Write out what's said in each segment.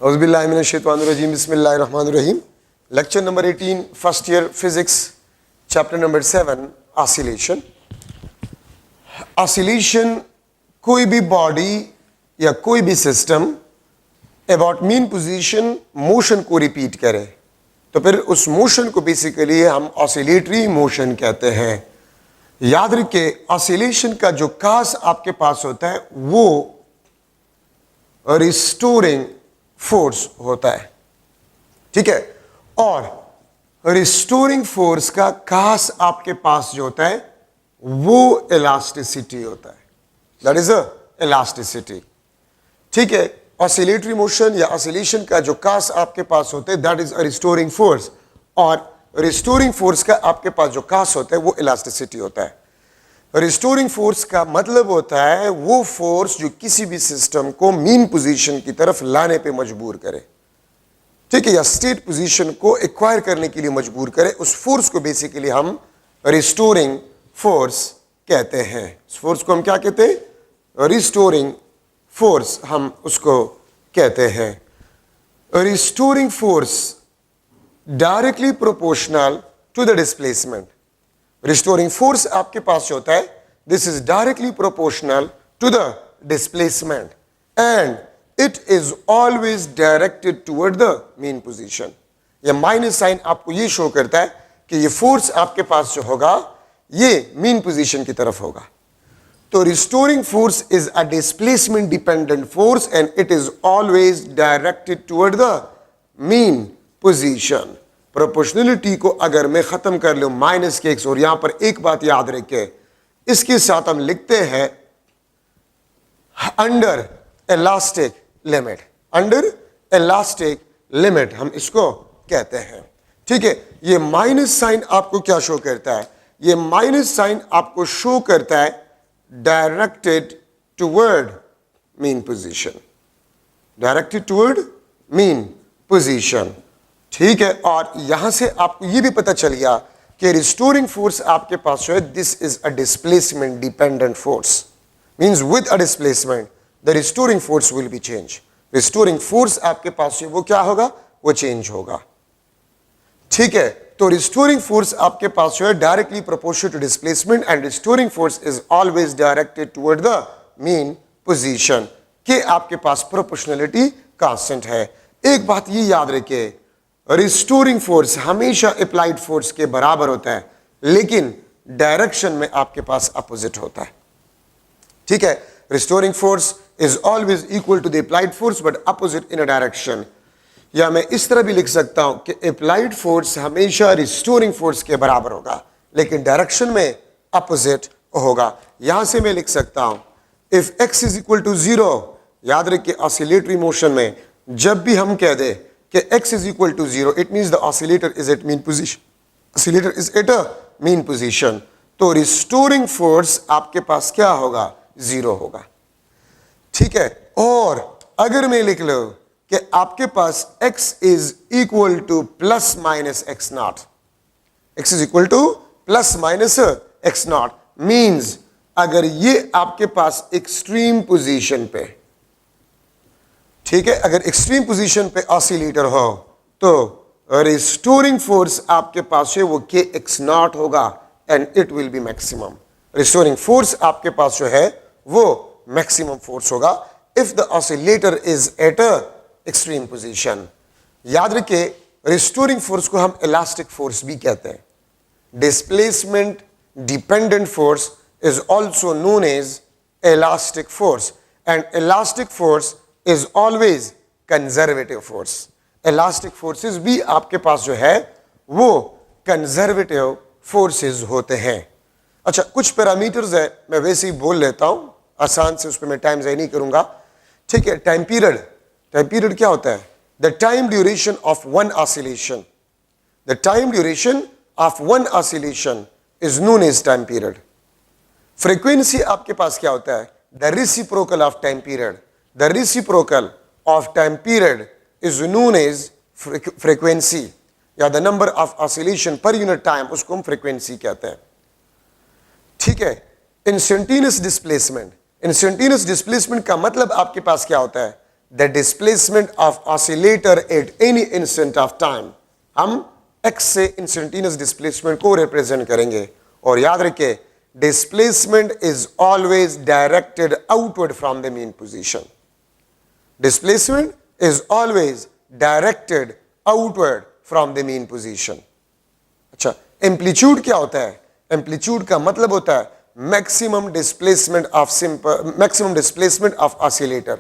औज़ुबिल्लाहिमिनश्शैतानिर्रजीम बिस्मिल्लाहिर्रहमानिर्रहीम। Lecture number 18, first year physics, chapter number 7, oscillation. Oscillation कोई भी बॉडी या कोई भी system about mean position motion को रिपीट करे तो फिर उस मोशन को बेसिकली हम ऑसिलेटरी मोशन कहते हैं। याद रखिए, ऑसिलेशन का जो काज आपके पास होता है वो रिस्टोरिंग फोर्स होता है, ठीक है। और रिस्टोरिंग फोर्स का खास आपके पास जो होता है वो इलास्टिसिटी होता है, दैट इज अ इलास्टिसिटी, ठीक है। ऑसिलेटरी मोशन या ऑसिलेशन का जो खास आपके पास होता है that is a restoring force, और रिस्टोरिंग फोर्स का आपके पास जो खास होता है वो इलास्टिसिटी होता है। रिस्टोरिंग फोर्स का मतलब होता है वो फोर्स जो किसी भी सिस्टम को मीन पोजीशन की तरफ लाने पे मजबूर करे, ठीक है, या स्टेट पोजीशन को एक्वायर करने के लिए मजबूर करे। उस फोर्स को बेसिकली हम रिस्टोरिंग फोर्स कहते हैं। उस फोर्स को हम क्या कहते हैं? रिस्टोरिंग फोर्स हम उसको कहते हैं। Restoring force directly proportional to the displacement. Restoring force आपके पास जो होता है this is directly proportional to the displacement and it is always directed toward the mean position. ये माइनस साइन आपको ये शो करता है कि ये फोर्स आपके पास जो होगा ये मीन पोजीशन की तरफ होगा। तो restoring force is a displacement dependent force and it is always directed toward the mean position. Proportionality को अगर मैं खत्म कर लूं माइनस के एक्स, और यहां पर एक बात याद रखें, इसके साथ हम लिखते हैं under elastic limit. Under elastic limit हम इसको कहते हैं, ठीक है। ये माइनस साइन आपको क्या शो करता है? ये माइनस साइन आपको शो करता है directed toward mean position, directed toward mean position, ठीक है। और यहां से आपको यह भी पता चल गया कि रिस्टोरिंग फोर्स आपके पास जो है this is a displacement dependent force, means with a displacement the restoring force will be change. Restoring force आपके पास जो वो क्या होगा? वो चेंज होगा, ठीक है। तो रिस्टोरिंग फोर्स आपके पास जो है directly proportional to displacement and restoring force is always directed toward the mean position के आपके पास प्रोपोर्शनलिटी कांस्टेंट है। एक बात ये याद रखिए, रिस्टोरिंग फोर्स हमेशा अप्लाइड फोर्स के बराबर होता है, लेकिन डायरेक्शन में आपके पास अपोजिट होता है, ठीक है। Restoring force is always equal to the applied force but opposite in a direction. या मैं इस तरह भी लिख सकता हूं कि अप्लाइड फोर्स हमेशा रिस्टोरिंग फोर्स के बराबर होगा, लेकिन डायरेक्शन में अपोजिट होगा। यहां से मैं लिख सकता हूं if x is equal to 0, याद रखिए ऑसिलेटरी मोशन में जब भी हम कह दे कि x is equal to 0, it means the oscillator is at mean position. Oscillator is at a mean position. तो रिस्टोरिंग फोर्स आपके पास क्या होगा? 0 होगा, ठीक है। और अगर मैं लिख लो कि आपके पास x is equal to plus minus x not, x is equal to plus minus x not, means अगर ये आपके पास एक्सट्रीम पोजीशन पे, ठीक है, अगर एक्सट्रीम पोजीशन पे ऑसिलेटर हो तो रिस्टोरिंग फोर्स आपके पास है वो के एक्स नॉट होगा and it will B maximum. Restoring force आपके पास जो है वो मैक्सिमम फोर्स होगा if the oscillator is at a extreme position. याद रखिए, रिस्टोरिंग फोर्स को हम इलास्टिक फोर्स भी कहते हैं। Displacement dependent force is also known as elastic force and elastic force is always conservative force. Elastic forces भी आपके पास जो है वो conservative forces होते हैं। अच्छा, कुछ पैरामीटर्स है, मैं वैसे ही बोल लेता हूं आसान से, उस पर मैं टाइम ज़ाया नहीं करूंगा, ठीक है। टाइम पीरियड, टाइम पीरियड क्या होता है? The time duration of one oscillation, the time duration of one oscillation is known as time period. Frequency आपके पास क्या होता है? The reciprocal of time period. The reciprocal of time period is known as frequency, या the number of oscillation per unit time, उसको हम frequency कहते हैं, ठीक है। Instantaneous displacement, इंस्टेंटेनियस डिस्प्लेसमेंट का मतलब आपके पास क्या होता है? The displacement of oscillator at any instant of time, हम x से इंस्टेंटेनियस डिस्प्लेसमेंट को रिप्रेजेंट करेंगे। और याद रखिए, displacement is always directed outward from the mean position. Displacement is always directed outward from the mean position. अच्छा, amplitude क्या होता है? एम्पलीट्यूड का मतलब होता है मैक्सिमम डिस्प्लेसमेंट ऑफ ऑसिलेटर,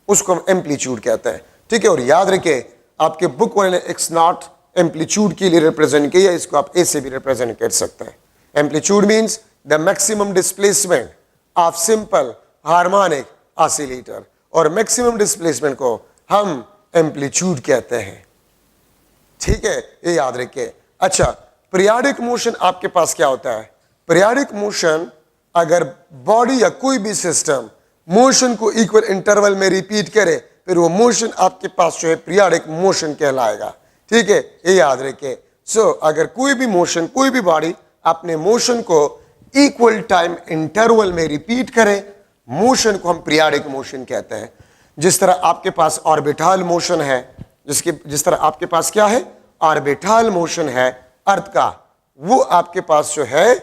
उसको हम एम्पलीट्यूड कहते हैं। ठीक है, और याद रखिए आपके बुक वाले ने एक्स नॉट एम्पलीट्यूड के लिए रिप्रेजेंट किया, इसको आप ए से भी रिप्रेजेंट कर सकते हैं। Amplitude means the maximum displacement of simple harmonic oscillator, और मैक्सिमम डिस्प्लेसमेंट को हम एम्पलीट्यूड कहते हैं। ठीक है, ये याद रखिए। अच्छा, पीरियाडिक मोशन आपके पास क्या होता है? पीरियाडिक मोशन, अगर बॉडी या कोई भी सिस्टम मोशन को इक्वल इंटरवल में रिपीट करे, फिर वो मोशन आपके पास जो है पीरियाडिक मोशन कहलाएगा। ठीक है, ये याद रखिए। सो अगर कोई भी मोशन, कोई भी बॉडी अपने मोशन को इक्वल टाइम इंटरवल में रिपीट करे, मोशन को हम पीरियाडिक मोशन कहते हैं। जिस तरह आपके पास ऑर्बिटल मोशन है, जिस तरह आपके पास क्या है? ऑर्बिटल मोशन है अर्थ का, वो आपके पास जो है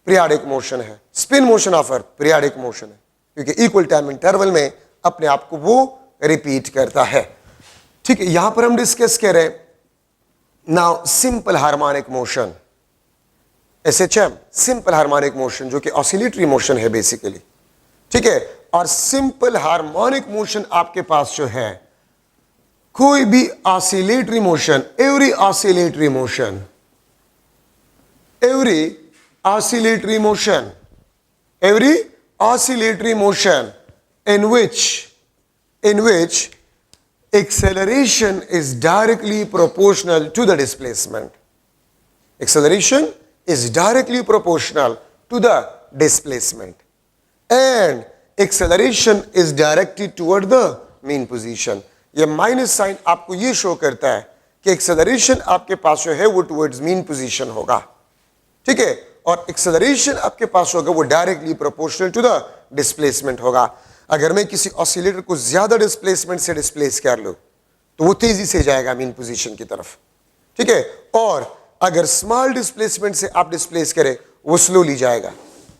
पीरियाडिक मोशन है। Spin motion of earth periodic motion है, क्योंकि इक्वल टाइम इंटरवल में अपने आप को वो रिपीट करता है। ठीक है, यहां पर हम डिस्कस कर रहे हैं now simple harmonic motion, SHM, simple harmonic motion, जो कि ऑसिलेटरी मोशन है बेसिकली। ठीक है, और सिंपल हार्मोनिक मोशन आपके पास जो है, कोई भी oscillatory motion, every oscillatory motion in which acceleration is directly proportional to the displacement. Acceleration is directly proportional to the displacement, and acceleration is directed toward the mean position. ये minus sign आपको ये show करता है कि acceleration आपके पास जो है वो टुवर्ड्स मीन पोजीशन होगा। ठीक है, और एक्सेलरेशन आपके पास होगा वो directly proportional to the displacement होगा। अगर मैं किसी ऑसिलेटर को ज्यादा डिस्प्लेसमेंट से डिस्प्लेस कर लूं तो वो तेजी से जाएगा मीन पोजीशन की तरफ। ठीक है, और अगर स्मॉल डिस्प्लेसमेंट से आप डिस्प्लेस करें वो स्लोली जाएगा।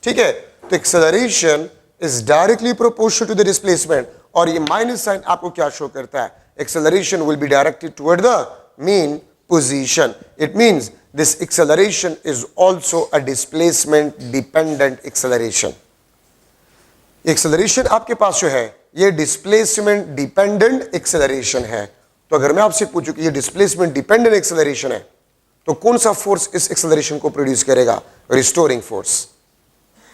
ठीक है, तो acceleration is directly proportional to the displacement, और ये माइनस साइन आपको क्या शो करता है? Acceleration will be directed toward the mean position. It means this acceleration is also a displacement dependent acceleration. Acceleration आपके पास जो है ये डिस्प्लेसमेंट डिपेंडेंट एक्सेलरेशन है। तो अगर मैं आपसे पूछूं कि ये डिस्प्लेसमेंट डिपेंडेंट एक्सेलरेशन है, तो कौन सा फोर्स इस एक्सेलरेशन को प्रोड्यूस करेगा? रिस्टोरिंग फोर्स,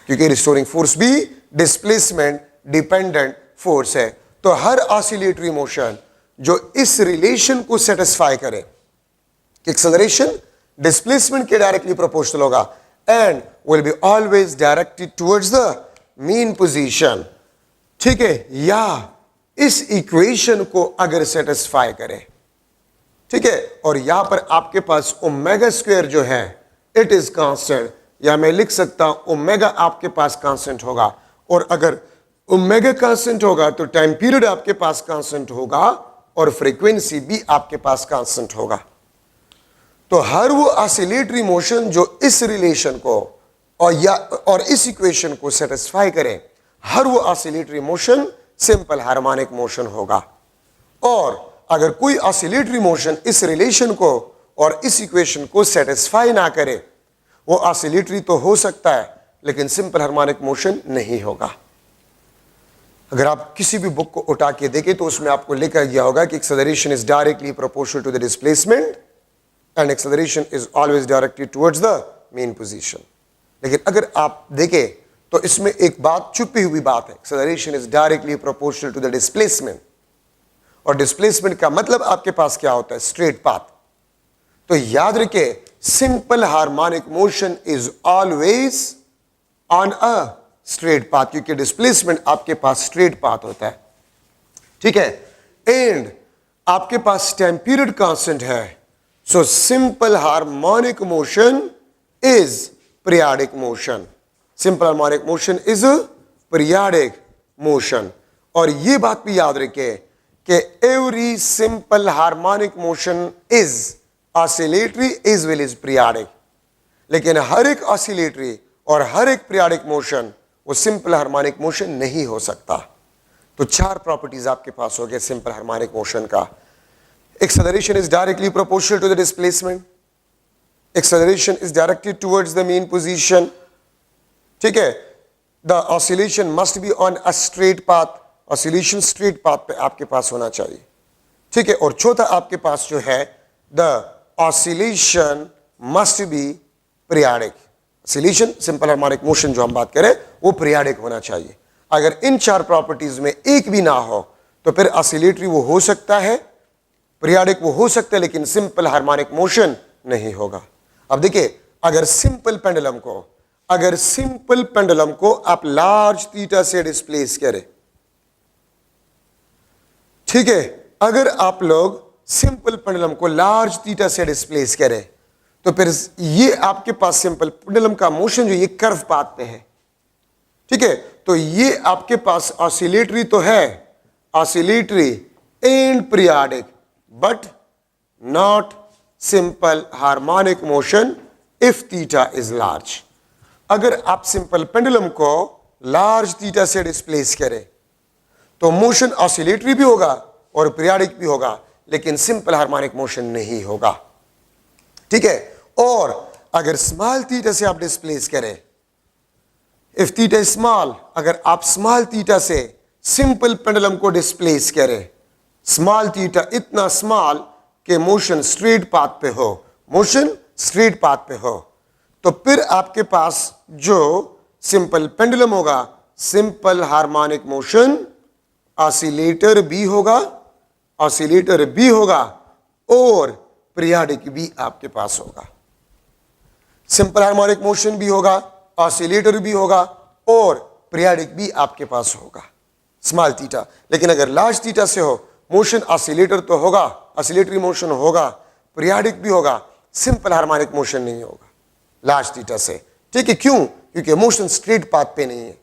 क्योंकि रिस्टोरिंग फोर्स भी डिस्प्लेसमेंट डिपेंडेंट फोर्स है। तो हर ऑसिलेटरी मोशन जो इस रिलेशन को सेटिस्फाई करे, एक्सेलरेशन डिस्प्लेसमेंट के डायरेक्टली प्रोपोर्शनल होगा and will be always directed towards the mean position. ठीक है, या इस इक्वेशन को अगर सेटिस्फाई करे, ठीक है, और यहां पर आपके पास ओमेगा स्क्वायर जो है इट इज कांस्टेंट, या मैं लिख सकता हूं ओमेगा आपके पास कांस्टेंट होगा, और अगर ओमेगा कांस्टेंट होगा तो टाइम पीरियड आपके पास कांस्टेंट होगा और फ्रीक्वेंसी भी आपके पास कांस्टेंट होगा। तो हर वो ऑसिलेटरी मोशन जो इस रिलेशन को और इस इक्वेशन को सेटिस्फाई करे, हर वो oscillatory motion simple harmonic motion होगा। और अगर कोई ऑसिलेटरी मोशन इस रिलेशन को और इस इक्वेशन को सेटिस्फाई ना करे, वो ऑसिलेटरी तो हो सकता है लेकिन सिंपल हार्मोनिक मोशन नहीं होगा। अगर आप किसी भी बुक को उठा के देखें तो उसमें आपको लिखा गया होगा कि acceleration is directly proportional to the displacement and acceleration is always directed towards the mean position. लेकिन अगर आप देखें तो इसमें एक बात, छुपी हुई बात है, acceleration is directly proportional to the displacement, और डिस्प्लेसमेंट का मतलब आपके पास क्या होता है? Straight path. तो याद रखिए, simple harmonic motion is always on a straight path, क्योंकि डिस्प्लेसमेंट आपके पास स्ट्रेट पाथ होता है। ठीक है, एंड आपके पास टाइम पीरियड कांस्टेंट है, so simple harmonic motion is periodic motion. Simple harmonic motion is periodic motion, और ये बात भी याद रखें कि every simple harmonic motion is oscillatory as well as periodic, लेकिन हर एक ऑसिलेटरी और हर एक पीरियाडिक मोशन वो सिंपल हार्मोनिक मोशन नहीं हो सकता। तो चार प्रॉपर्टीज आपके पास हो गए सिंपल हार्मोनिक मोशन का। Acceleration is directly proportional to the displacement, acceleration is directed towards the mean position, ठीक है। The oscillation must be on a straight path, oscillation straight path पे आपके पास होना चाहिए, ठीक है। और चौथा आपके पास जो है the oscillation must B periodic, oscillation simple harmonic motion जो हम बात करें वो पीरियाडिक होना चाहिए। अगर इन चार प्रॉपर्टीज में एक भी ना हो तो फिर ऑसिलेटरी वो हो सकता है, पीरियाडिक वो हो सकता है, लेकिन सिंपल हार्मोनिक मोशन नहीं होगा। अब देखिए, अगर सिंपल पेंडुलम को आप लार्ज थीटा से डिस्प्लेस करें, ठीक है, अगर आप लोग सिंपल पेंडुलम को लार्ज थीटा से डिस्प्लेस करें तो फिर ये आपके पास सिंपल पेंडुलम का मोशन जो ये कर्व पाथ पे है, ठीक है। तो ये आपके पास ऑसिलेटरी तो है, oscillatory and periodic, but not simple harmonic motion if theta is large. अगर आप सिंपल पेंडुलम को लार्ज थीटा से डिस्प्लेस करें तो मोशन ऑसिलेटरी भी होगा और पीरियाडिक भी होगा, लेकिन सिंपल हार्मोनिक मोशन नहीं होगा, ठीक है। और अगर स्मॉल थीटा से आप डिस्प्लेस करें, इफ थीटा इज स्मॉल, अगर आप स्मॉल थीटा से सिंपल पेंडुलम को डिस्प्लेस करें, स्मॉल थीटा इतना स्मॉल कि मोशन स्ट्रेट पाथ पे हो, मोशन स्ट्रेट पाथ पे हो, तो फिर आपके पास जो सिंपल पेंडुलम होगा, सिंपल हार्मोनिक मोशन ऑसिलेटर भी होगा, ऑसिलेटर भी होगा और पीरियाडिक भी आपके पास होगा। सिंपल हार्मोनिक मोशन भी होगा, ऑसिलेटर भी होगा और पीरियाडिक भी आपके पास होगा स्मॉल थीटा। लेकिन अगर लार्ज थीटा से हो, मोशन ऑसिलेटर तो होगा, ऑसिलेटरी मोशन होगा, पीरियाडिक भी होगा, सिंपल हार्मोनिक मोशन नहीं होगा लार्ज थीटा से, ठीक है। क्यों? क्योंकि मोशन स्ट्रेट पाथ पे नहीं है।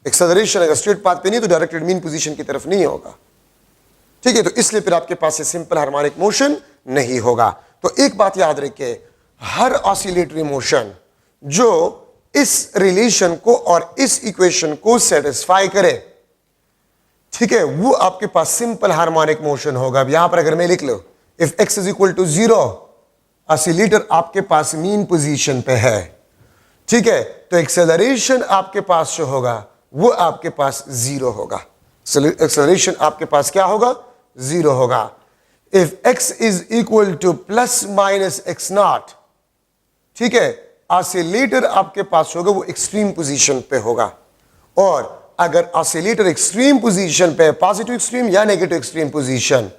एक्सेलरेशन अगर स्ट्रेट पाथ पे नहीं तो डायरेक्टेड मीन पोजीशन की तरफ नहीं होगा, ठीक है। तो इसलिए फिर आपके पास ये सिंपल हार्मोनिक मोशन नहीं होगा। तो एक बात याद रखिए, हर ऑसिलेटरी मोशन जो इस रिलेशन को और इस इक्वेशन को सेटिस्फाई करे, ठीक है, वो आपके पास सिंपल हार्मोनिक मोशन होगा। अब यहां पर अगर मैं लिख लो, if x is equal to 0, oscillator आपके पास मीन पोजीशन पे है, ठीक है, तो एक्सेलरेशन आपके पास जो होगा वो आपके पास 0 होगा। एक्सेलरेशन आपके पास क्या होगा? 0 होगा। If x is equal to plus minus x not, ठीक है, ऑसिलेटर आपके पास होगा वो एक्सट्रीम पोजीशन पे होगा। और अगर ऑसिलेटर एक्सट्रीम पोजीशन पे, पॉजिटिव एक्सट्रीम या नेगेटिव एक्सट्रीम पोजीशन,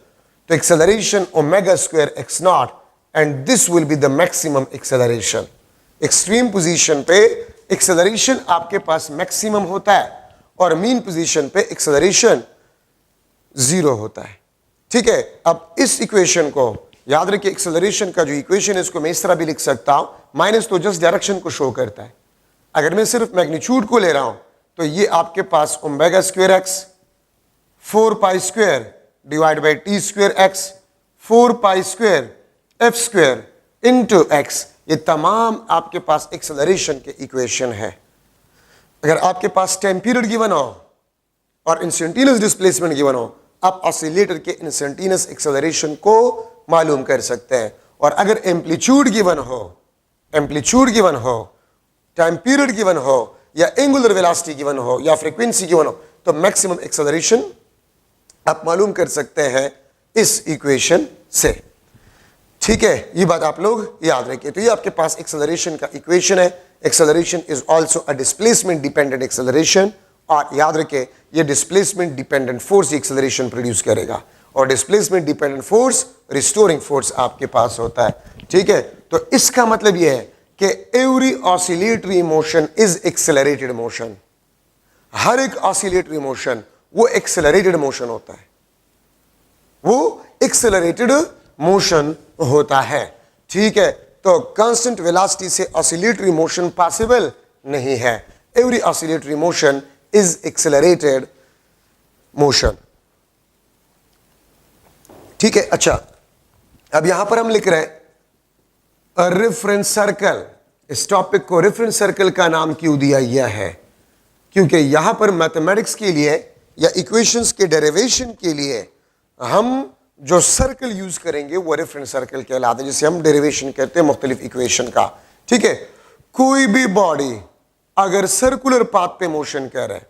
तो acceleration omega square x not and this will be the maximum acceleration. Extreme position पे एक्सेलरेशन आपके पास मैक्सिमम होता है और मीन पोजीशन पे एक्सेलरेशन 0 होता है, ठीक है। अब इस इक्वेशन को याद रखिए, एक्सेलरेशन का जो इक्वेशन है इसको मैं इस तरह भी लिख सकता हूं, माइनस तो जस्ट डायरेक्शन को शो करता है। अगर मैं सिर्फ मैग्नीट्यूड को ले रहा हूं तो ये आपके पास omega square x 4 pi square divide by T square x 4 pi square F square into x, ये तमाम आपके पास एक्सेलरेशन के इक्वेशन है। अगर आपके पास टाइम पीरियड गिवन हो और इंस्टेंटेनियस डिस्प्लेसमेंट गिवन हो, आप ऑसिलेटर के इंस्टेंटेनियस एक्सेलरेशन को मालूम कर सकते हैं। और अगर एम्पलीट्यूड गिवन हो, टाइम पीरियड गिवन हो या एंगुलर वेलोसिटी गिवन हो या फ्रीक्वेंसी गिवन हो, तो मैक्सिमम एक्सेलरेशन आप मालूम कर सकते हैं इस इक्वेशन से, ठीक है। ये बात आप लोग याद रखिए। तो ये आपके पास एक्सेलरेशन का इक्वेशन है। Acceleration is also a displacement dependent acceleration, और याद रखिए ये displacement dependent force acceleration produce करेगा और displacement dependent force restoring force आपके पास होता है, ठीक है। तो इसका मतलब यह है कि every oscillatory motion is accelerated motion. हर एक ऑसिलेटरी मोशन वो एक्सेलरेटेड मोशन होता है, वो एक्सेलरेटेड मोशन होता है, ठीक है। तो कांस्टेंट वेलोसिटी से ऑसिलेटरी मोशन पॉसिबल नहीं है। Every oscillatory motion is accelerated motion. ठीक है, अच्छा, अब यहां पर हम लिख रहे हैं रेफरेंस सर्कल। इस टॉपिक को रेफरेंस सर्कल का नाम क्यों दिया गया है? क्योंकि यहां पर मैथमेटिक्स के लिए या इक्वेशंस के डेरिवेशन के लिए हम जो सर्कल यूज करेंगे वो रेफरेंस सर्कल कहलाता है, जिसे हम डेरिवेशन कहते हैं मुख्तलिफ इक्वेशन का। ठीक है, कोई भी बॉडी अगर सर्कुलर पाथ पे मोशन कर रहा है,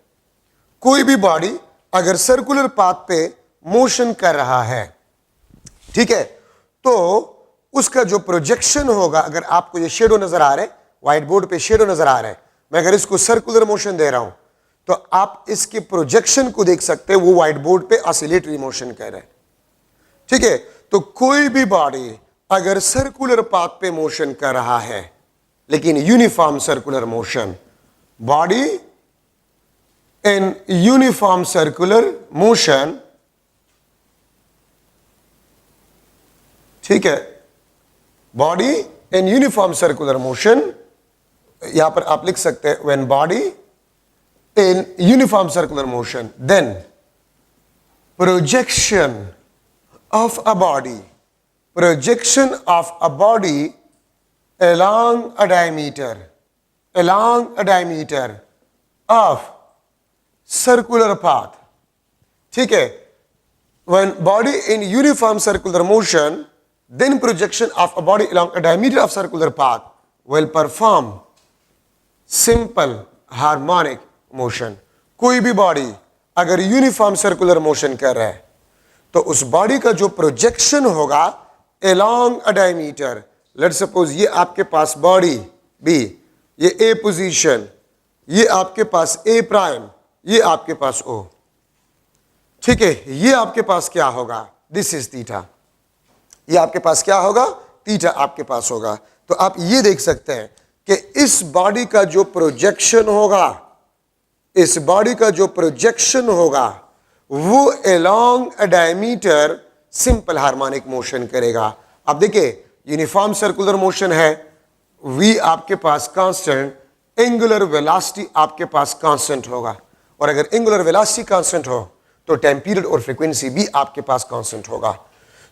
कोई भी बॉडी अगर सर्कुलर पाथ पे मोशन कर रहा है, ठीक है, तो उसका जो प्रोजेक्शन होगा, अगर आपको ये शेडो नजर आ रहा है, व्हाइट बोर्ड पे शेडो नजर आ रहा है, मैं अगर इसको सर्कुलर मोशन दे रहा हूं तो आप इसके प्रोजेक्शन को देख सकते हैं, वो व्हाइट बोर्ड पे ऑसिलेटरी मोशन कर रहा है। ठीक है, तो कोई भी बॉडी अगर सर्कुलर पाथ पे मोशन कर रहा है, लेकिन uniform circular motion, body in uniform circular motion, ठीक है, body in uniform circular motion, यहां पर आप लिख सकते हैं when body in uniform circular motion, then projection of a body, projection of a body along a diameter of circular path. ठीक है, when body in uniform circular motion, then projection of a body along a diameter of circular path will perform simple harmonic motion. कोई भी body अगर uniform circular motion कर रहा है तो उस बॉडी का जो प्रोजेक्शन होगा along a diameter, let suppose ये आपके पास बॉडी बी, ये ए पोजीशन, ये आपके पास ए प्राइम, ये आपके पास ओ, ठीक है, ये आपके पास क्या होगा, दिस इज थीटा, ये आपके पास क्या होगा, थीटा आपके पास होगा। तो आप ये देख सकते हैं कि इस बॉडी का जो प्रोजेक्शन होगा, इस बॉडी का जो प्रोजेक्शन होगा वो along a diameter simple harmonic motion करेगा। अब देखिए, यूनिफॉर्म सर्कुलर मोशन है, v आपके पास कांस्टेंट, एंगुलर वेलोसिटी आपके पास कांस्टेंट होगा, और अगर एंगुलर वेलोसिटी कांस्टेंट हो तो टाइम पीरियड और फ्रीक्वेंसी भी आपके पास कांस्टेंट होगा।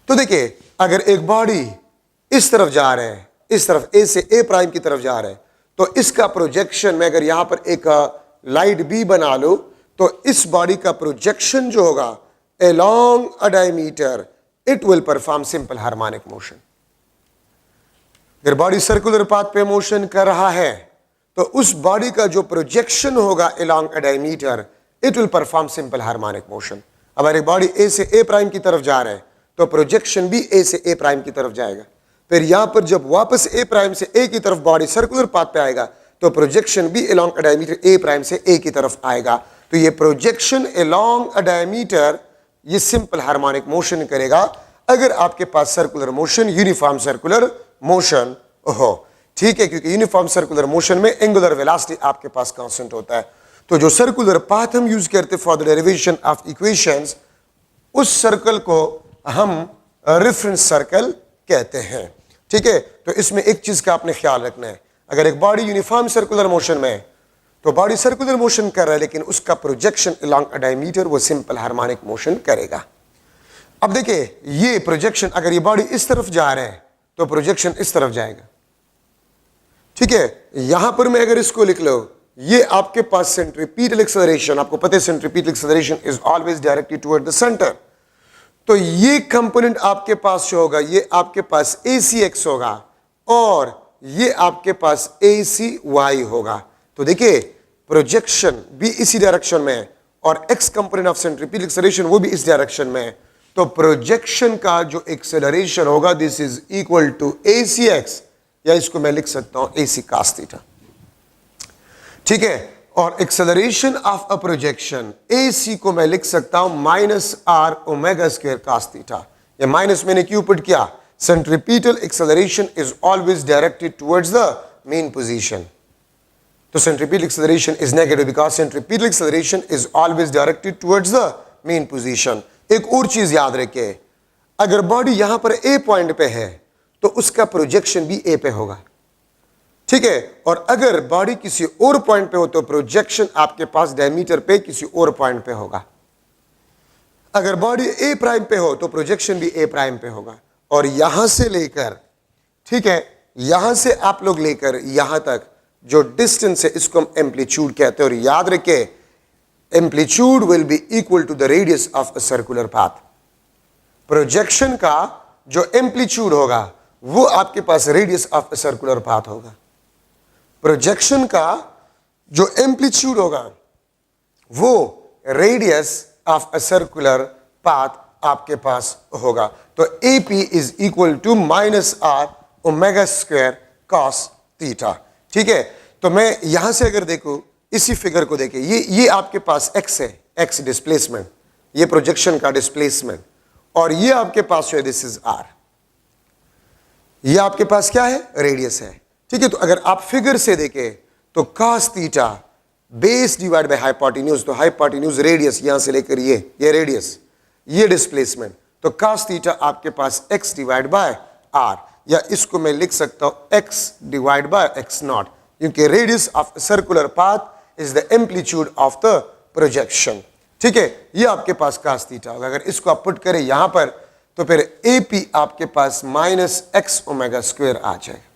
तो देखिए, अगर एक बॉडी इस तरफ जा रहे हैं, इस तरफ ए से ए प्राइम की तरफ जा रहे हैं, तो इसका प्रोजेक्शन, मैं अगर यहां पर एक लाइट बी बना लूं तो इस बॉडी का प्रोजेक्शन जो होगा along a diameter, it will perform simple harmonic motion. अगर बॉडी सर्कुलर पाथ पे मोशन कर रहा है तो उस बॉडी का जो प्रोजेक्शन होगा along a diameter, it will perform simple harmonic motion. अब अगर बॉडी ए से ए प्राइम की तरफ जा रहा है तो प्रोजेक्शन भी ए से ए प्राइम की तरफ जाएगा। फिर यहां पर जब वापस ए प्राइम से ए की तरफ बॉडी सर्कुलर पाथ पे आएगा तो प्रोजेक्शन भी along a diameter A prime से ए की तरफ आएगा। तो ये प्रोजेक्शन अलोंग अ डायमीटर ये सिंपल हार्मोनिक मोशन करेगा अगर आपके पास circular motion, uniform circular motion हो। ठीक है, क्योंकि यूनिफॉर्म सर्कुलर मोशन में एंगुलर वेलोसिटी आपके पास कांस्टेंट होता है। तो जो सर्कुलर पाथ हम यूज करते for the derivation of equations, उस सर्कल को हम रेफरेंस सर्कल कहते हैं। ठीक है, तो इसमें एक चीज का आपने ख्याल रखना है, अगर एक बॉडी यूनिफॉर्म सर्कुलर मोशन में है तो बॉडी सर्कुलर मोशन कर रहा है लेकिन उसका प्रोजेक्शन अलोंग अ डायमीटर वो सिंपल हार्मोनिक मोशन करेगा। अब देखिए, ये प्रोजेक्शन, अगर ये बॉडी इस तरफ जा रहा है तो प्रोजेक्शन इस तरफ जाएगा। ठीक है, यहां पर मैं अगर इसको लिख लो, ये आपके पास सेंट्रीपिटल एक्सेलरेशन, आपको पता है centripetal acceleration is always directed toward the centre. तो ये कंपोनेंट आपके पास जो होगा, ये आपके पास ACX होगा और ये आपके पास ACY होगा। तो देखिए, प्रोजेक्शन भी इसी डायरेक्शन में है और x component of centripetal acceleration वो भी इस डायरेक्शन में है। तो प्रोजेक्शन का जो एक्सेलरेशन होगा, this is equal to ACX, या इसको मैं लिख सकता हूं AC cos थीटा। ठीक है, और acceleration of a projection AC को मैं लिख सकता हूं -r omega square cos theta. ये माइनस मैंने क्यों पुट किया, centripetal acceleration is always directed towards the main position. तो centripetal acceleration is negative because centripetal acceleration is always directed towards the main position। एक और चीज याद रखिए, अगर बॉडी यहां पर A पॉइंट पे है तो उसका प्रोजेक्शन भी A पे होगा। ठीक है, और अगर बॉडी किसी और पॉइंट पे हो तो प्रोजेक्शन आपके पास डायमीटर पे किसी और पॉइंट पे होगा। अगर बॉडी ए प्राइम पे हो तो प्रोजेक्शन भी ए प्राइम पे होगा, और यहां से लेकर, ठीक है, यहां से आप लोग लेकर यहां तक जो डिस्टेंस है इसको हम एम्पलीट्यूड कहते हैं। और याद रखे amplitude will be equal to the radius of a circular path. Projection का जो एम्पलीट्यूड होगा वो आपके पास radius of a circular path होगा। प्रोजेक्शन का जो एम्पलीट्यूड होगा वो radius of a circular path आपके पास होगा। तो AP is equal to -r omega square cos theta. ठीक है, तो मैं यहां से अगर देखूं, इसी फिगर को देखें, ये आपके पास x है, x डिस्प्लेसमेंट, ये प्रोजेक्शन का डिस्प्लेसमेंट, और ये आपके पास जो है दिस इज r, ये आपके पास क्या है, रेडियस है। ठीक है, तो अगर आप फिगर से देखें तो cos theta base divide by hypotenuse, तो हाइपोटेन्यूज रेडियस यहां से लेकर ये रेडियस, ये डिस्प्लेसमेंट, तो cos थीटा आपके पास x डिवाइड बाय r, या इसको मैं लिख सकता हूं x divide by x not, क्योंकि radius of circular path is the amplitude of the projection. ठीक है, ये आपके पास cos थीटा होगा। अगर इसको आप पुट करें यहां पर तो फिर AP आपके पास -x ओमेगा स्क्वायर आ जाएगा।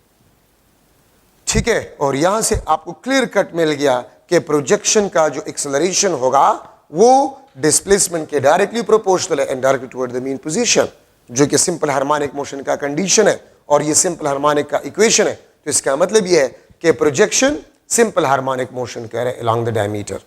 ठीक है, और यहां से आपको क्लियर कट मिल गया कि प्रोजेक्शन का जो एक्सेलरेशन होगा वो डिस्प्लेसमेंट के डायरेक्टली प्रोपोर्शनल है and directly toward the mean position, जो कि सिंपल हार्मोनिक मोशन का कंडीशन है, और ये सिंपल हार्मोनिक का इक्वेशन है। तो इसका मतलब ये है कि प्रोजेक्शन सिंपल हार्मोनिक मोशन कह रहे हैं अलोंग द डायमीटर।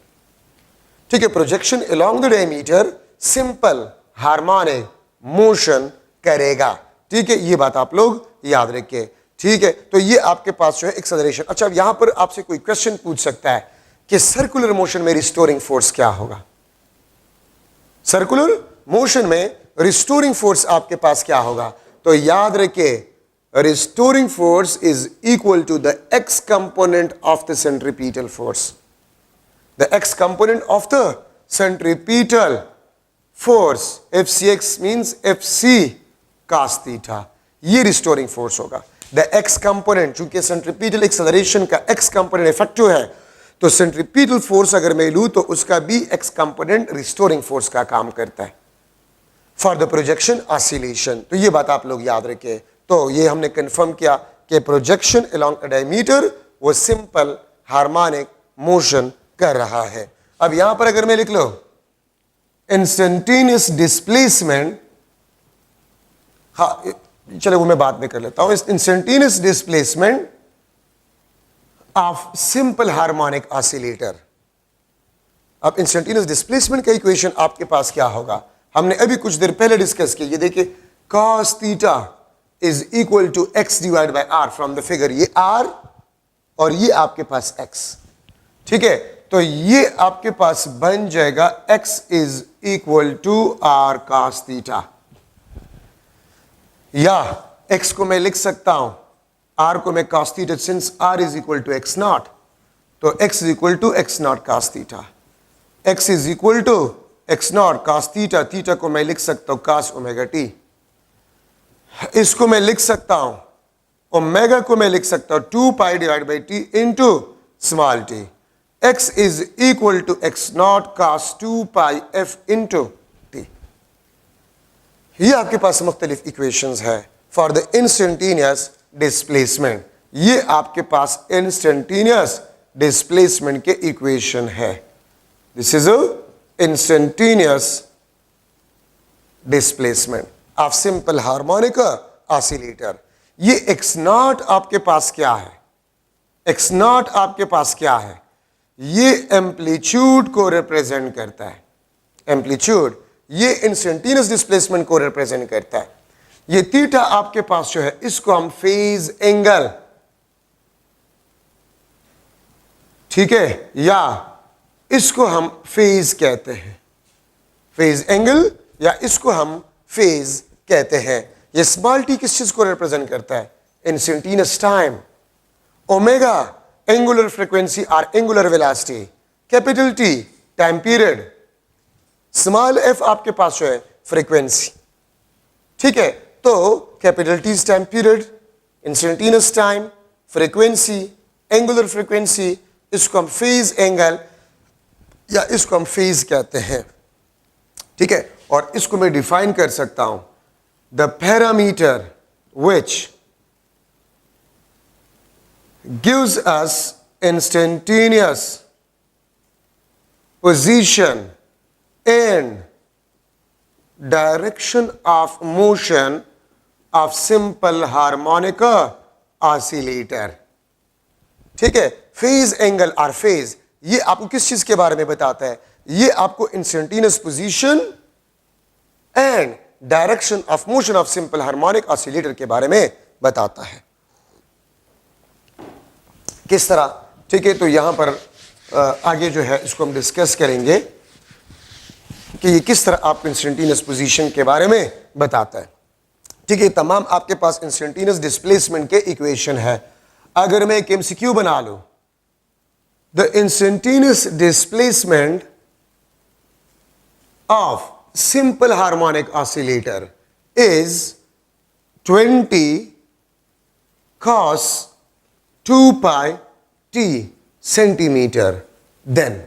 ठीक है, projection along the diameter simple harmonic motion करेगा। ठीक है, ये बात आप लोग याद रखिए। ठीक है, तो ये आपके पास जो है एक्सेलरेशन। अच्छा, अब यहां पर आपसे कोई क्वेश्चन पूछ सकता है कि सर्कुलर मोशन में रिस्टोरिंग फोर्स क्या होगा। सर्कुलर मोशन में रिस्टोरिंग फोर्स आपके पास क्या होगा, तो याद रखिए restoring force is equal to the x component of the centripetal force. The x component of the centripetal force, FCX means FC cos theta, ये रिस्टोरिंग फोर्स होगा। द x कंपोनेंट, चूंकि सेंट्रीपिटल एक्सेलरेशन का x component effective है, तो centripetal force अगर मैं लूं तो उसका भी x कंपोनेंट रिस्टोरिंग फोर्स का काम करता है फॉर द प्रोजेक्शन ऑसिलेशन। तो ये बात आप लोग याद रखें। तो ये हमने कंफर्म किया कि प्रोजेक्शन अलोंग अ डायमीटर वो सिंपल हार्मोनिक मोशन कर रहा है। अब यहां पर अगर मैं लिख लो इंस्टेंटेनियस डिस्प्लेसमेंट, हाँ चलो वो मैं बाद में कर लेता हूं, instantaneous displacement of simple harmonic oscillator. अब इंस्टेंटेनियस डिस्प्लेसमेंट का इक्वेशन आपके पास क्या होगा, हमने अभी कुछ देर पहले डिस्कस किया। ये देखिए cos theta is equal to x divide by r from the figure, ये r और ये आपके पास x। ठीक है, तो ये आपके पास बन जाएगा x is equal to r cos theta, या x को मैं लिख सकता हूं, r को मैं cos theta, since r is equal to x naught, तो x is equal to x naught cos theta, x is equal to x naught cos theta, theta को मैं लिख सकता हूं cos ओमेगा t, इसको मैं लिख सकता हूं, ओमेगा को मैं लिख सकता हूं 2 pi divide by t into small t, x is equal to x naught cos 2 pi f into t। ये आपके पास मुख्तलिफ इक्वेशंस है फॉर द इंस्टेंटेनियस डिस्प्लेसमेंट। ये आपके पास इंस्टेंटेनियस डिस्प्लेसमेंट के इक्वेशन है। This is instantaneous displacement of simple harmonic oscillator. ये x नॉट आपके पास क्या है, x नॉट आपके पास क्या है, ये एम्पलीट्यूड को रिप्रेजेंट करता है। एम्पलीट्यूड ये इंस्टेंटेनियस डिस्प्लेसमेंट को रिप्रेजेंट करता है। ये थीटा आपके पास जो है इसको हम फेज एंगल, ठीक है, या इसको हम फेज कहते हैं, फेज एंगल या इसको हम फेज कहते हैं। ये स्मॉल टी किस चीज को रिप्रेजेंट करता है, instantaneous time, omega angular frequency और angular velocity, capital T time period, small F आपके पास जो है फ्रीक्वेंसी। ठीक है, तो capital T time period, instantaneous time, frequency, angular frequency, इसको हम फेज एंगल या इसको हम फेज कहते हैं। ठीक है, और इसको मैं डिफाइन कर सकता हूं, the parameter which gives us instantaneous position and direction of motion of simple harmonic oscillator. ठीक है, फेज एंगल और फेज ये आपको किस चीज के बारे में बताता है? ये आपको instantaneous position and direction of motion of simple harmonic oscillator के बारे में बताता है। किस तरह? ठीक है, तो यहां पर आगे जो है इसको हम डिस्कस करेंगे कि ये किस तरह आपको इंस्टेंटेनियस पोजीशन के बारे में बताता है। ठीक है, तमाम आपके पास इंस्टेंटेनियस डिस्प्लेसमेंट के इक्वेशन है। अगर मैं एक एमसीक्यू बना लूं, the instantaneous displacement of simple harmonic oscillator is 20 cos 2 pi t centimeter. Then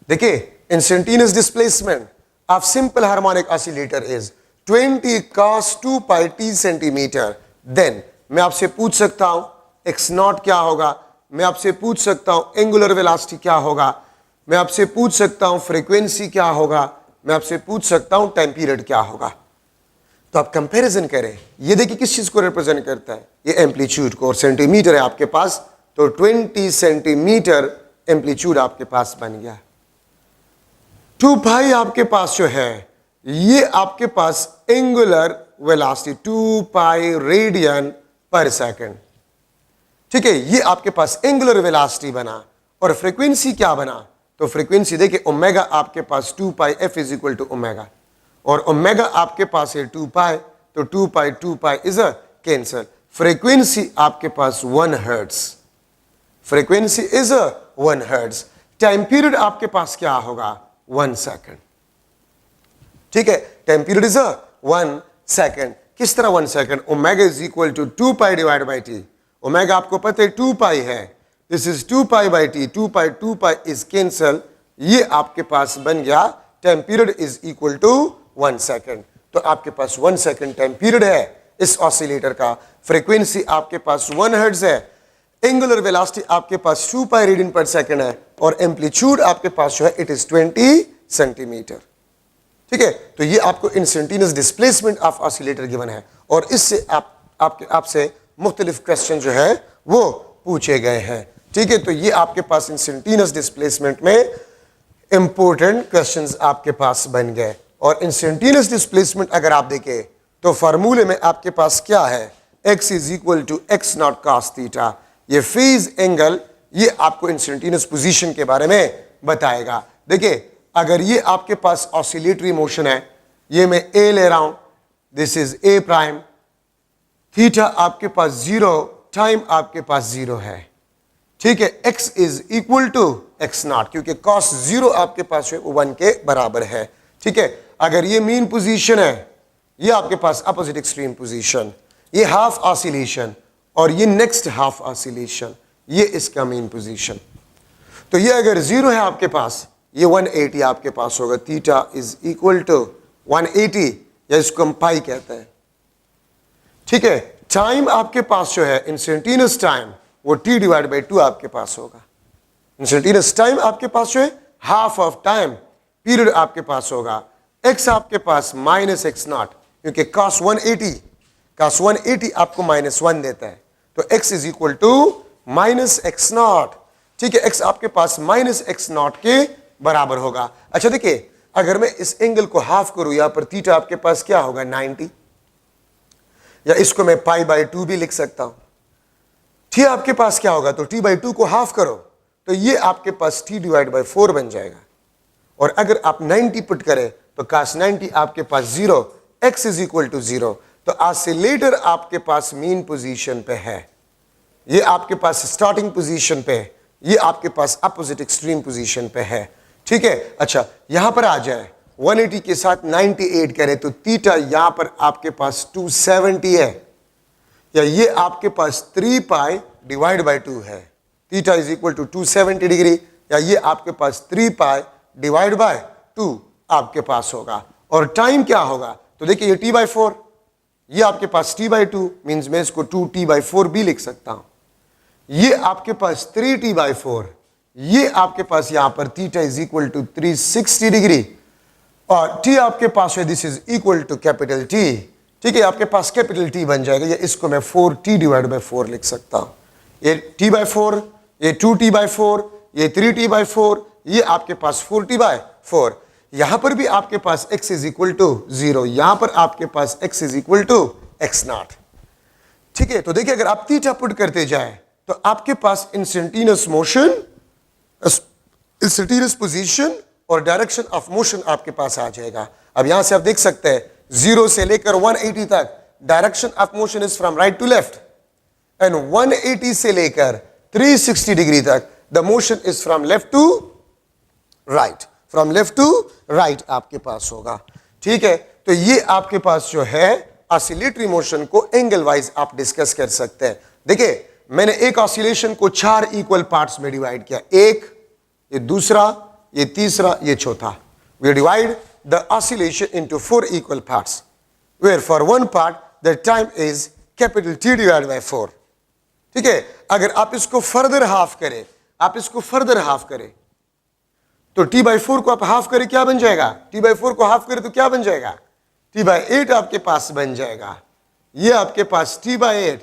देखिए, instantaneous displacement of simple harmonic oscillator is 20 cos 2 pi t centimeter. Then मैं आपसे पूछ सकता हूं x नॉट क्या होगा, मैं आपसे पूछ सकता हूं एंगुलर वेलोसिटी क्या होगा, मैं आपसे पूछ सकता हूं फ्रीक्वेंसी क्या होगा, मैं आपसे पूछ सकता हूं टाइम पीरियड क्या होगा। तो आप कंपैरिजन करें, ये देखिए किस चीज को रिप्रेजेंट करता है, ये एम्पलीट्यूड को, और सेंटीमीटर है आपके पास, तो 20 सेंटीमीटर एम्पलीट्यूड आपके पास बन गया। 2 पाई आपके पास जो है ये आपके पास एंगुलर वेलोसिटी 2 पाई रेडियन पर सेकंड। ठीक है, ये आपके पास एंगुलर वेलोसिटी बना, और फ्रीक्वेंसी क्या बना? तो फ्रीक्वेंसी देखिए ओमेगा आपके पास 2 pi F is equal to omega, और ओमेगा आपके पास है 2 पाई, तो 2 pi is a cancel. Frequency आपके पास 1 hertz, frequency is a 1 hertz. Time period आपके पास क्या होगा? 1 सेकंड। ठीक है, time period is a 1 second. किस तरह 1 second? Omega is equal to 2 pi divide by T. Omega आपको पता है 2 पाई है, this is 2 pi by T, 2 pi is cancel, ये आपके पास बन गया time period is equal to 1 second. तो आपके पास 1 सेकंड टाइम पीरियड है इस ऑसिलेटर का। फ्रीक्वेंसी आपके पास 1 हर्ट्ज है, एंगुलर वेलोसिटी आपके पास 2 पाई रेडियन पर सेकंड है, और एम्पलीट्यूड आपके पास जो है इट इज 20 सेंटीमीटर। ठीक है, तो ये आपको instantaneous displacement of oscillator given है, और इससे आपसे मुख्तलिफ क्वेश्चन जो है वो पूछे गए हैं। ठीक है, तो ये आपके पास इंस्टेंटेनियस डिस्प्लेसमेंट में इंपॉर्टेंट क्वेश्चंस आपके पास बन गए। और इंस्टेंटेनियस डिस्प्लेसमेंट अगर आप देखें तो फार्मूले में आपके पास क्या है? x is equal to x naught cos theta. ये फेज एंगल ये आपको इंस्टेंटेनियस पोजीशन के बारे में बताएगा। देखिए, अगर ये आपके पास ऑसिलेटरी मोशन है, ये मैं a ले रहा हूं, this is a prime, theta आपके पास 0, टाइम आपके पास 0 है। ठीक है, x is equal to x naught, क्योंकि cos 0 आपके पास है वो 1 के बराबर है। ठीक है, अगर ये मीन पोजीशन है, ये आपके पास अपोजिट एक्सट्रीम पोजीशन, ये हाफ ऑसिलेशन, और ये नेक्स्ट हाफ ऑसिलेशन, ये इसका मीन पोजीशन। तो ये अगर 0 है आपके पास, ये 180 आपके पास होगा, थीटा इज इक्वल टू 180, या इसको हम पाई कहते हैं। ठीक है, टाइम आपके पास जो है इंस्टेंटेनियस टाइम वो t डिवाइड बाई 2 आपके पास होगा। इंस्टेंटेनियस टाइम आपके पास जो है हाफ ऑफ टाइम पीरियड आपके पास होगा। x आपके पास माइनस एक्स नॉट, क्योंकि cos 180 आपको -1 देता है, तो x is equal to minus x naught. ठीक है, x आपके पास माइनस एक्स नॉट के बराबर होगा। अच्छा देखिए, अगर मैं इस एंगल को हाफ करूं, यहां पर थीटा आपके पास क्या होगा? 90, या इसको मैं पाई बाई 2 भी लिख सकता हूं। t आपके पास क्या होगा? तो t बाई 2 को हाफ करो, तो ये आपके पास t डिवाइड बाई 4 बन जाएगा। और अगर आप 90 पुट करें तो cos 90 आपके पास 0, x इज इक्वल टू 0। तो ऑसिलेटर आपके पास मीन पोजीशन पे है, ये आपके पास स्टार्टिंग पोजीशन पे, ये आपके पास अपोजिट एक्सट्रीम पोजीशन पे है। ठीक है, अच्छा यहां पर आ जाए, 180 के साथ 98 करें तो थीटा यहां पर आपके पास 270 है, या ये आपके पास 3 पाई डिवाइड बाई 2 है। Theta is equal to 270 degree, या ये आपके पास 3 पाई डिवाइड बाय 2 आपके पास होगा। और टाइम क्या होगा, तो देखिए ये t/4, ये आपके पास t/2 मींस मैं इसको 2t/4 भी लिख सकता हूं, ये आपके पास 3t/4, ये आपके पास यहां पर theta is equal to 360 degree, और t आपके पास है this is equal to capital T, ठीक है, आपके पास कैपिटल T बन जाएगा, या इसको मैं 4t/4 लिख सकता हूं, ये t/4, ये 2t/4, ये 3t/4, ये आपके पास 4t/4, यहां पर भी आपके पास x इज इक्वल टू 0, यहां पर आपके पास x is equal to x0, ठीक है। तो देखिए अगर आप थीटा पुट करते जाए तो आपके पास इंस्टेंटेनियस मोशन, इंस्टेंटेनियस पोजीशन और डायरेक्शन ऑफ मोशन आपके पास आ जाएगा। अब यहां से आप देख सकते हैं 0 से लेकर 180 तक direction of motion is from right to left, and 180 से लेकर 360 डिग्री तक the motion is from left to right, from left to right आपके पास होगा, ठीक है। तो ये आपके पास जो है ऑसिलेटरी मोशन को एंगल वाइज आप डिस्कस कर सकते हैं। देखिए मैंने एक ऑसिलेशन को 4 इक्वल पार्ट्स में डिवाइड किया, एक, ये दूसरा, ये तीसरा, ये चौथा। We divide the oscillation into 4 equal parts, where for one part the time is capital T divide by 4, ठीक है। अगर आप इसको फर्दर हाफ करें, आप इसको फर्दर हाफ करें तो t/4 को आप हाफ करें क्या बन जाएगा, t/4 को हाफ करें तो क्या बन जाएगा, t/8 आपके पास बन जाएगा, ये आपके पास t/8,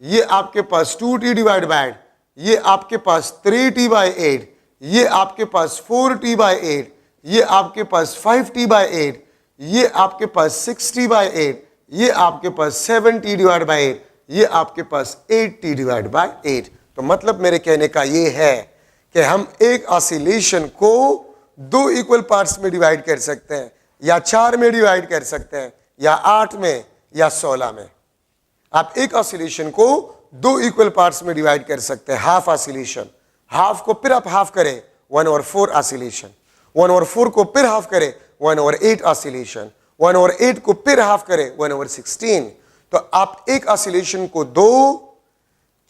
ये आपके पास 2t डिवाइड बाय, ये आपके पास 3t/8, ये आपके पास 4t/8, ये आपके पास 5t/8, ये आपके पास 6t/8, ये आपके पास 7t डिवाइड बाय 8, ये आपके पास 8t डिवाइड बाय 8। तो मतलब मेरे कहने का ये है कि हम एक ऑसिलेशन को 2 इक्वल पार्ट्स में डिवाइड कर सकते हैं, या 4 में डिवाइड कर सकते हैं, या 8 में, या 16 में। आप एक ऑसिलेशन को 2 इक्वल पार्ट्स में डिवाइड कर सकते हैं, हाफ ऑसिलेशन, हाफ को फिर आप हाफ करें 1/4 ऑसिलेशन, 1/4 को फिर हाफ करें 1/8 ऑसिलेशन, 1/8 को फिर हाफ करें 1/16। तो आप एक ऑसिलेशन को 2,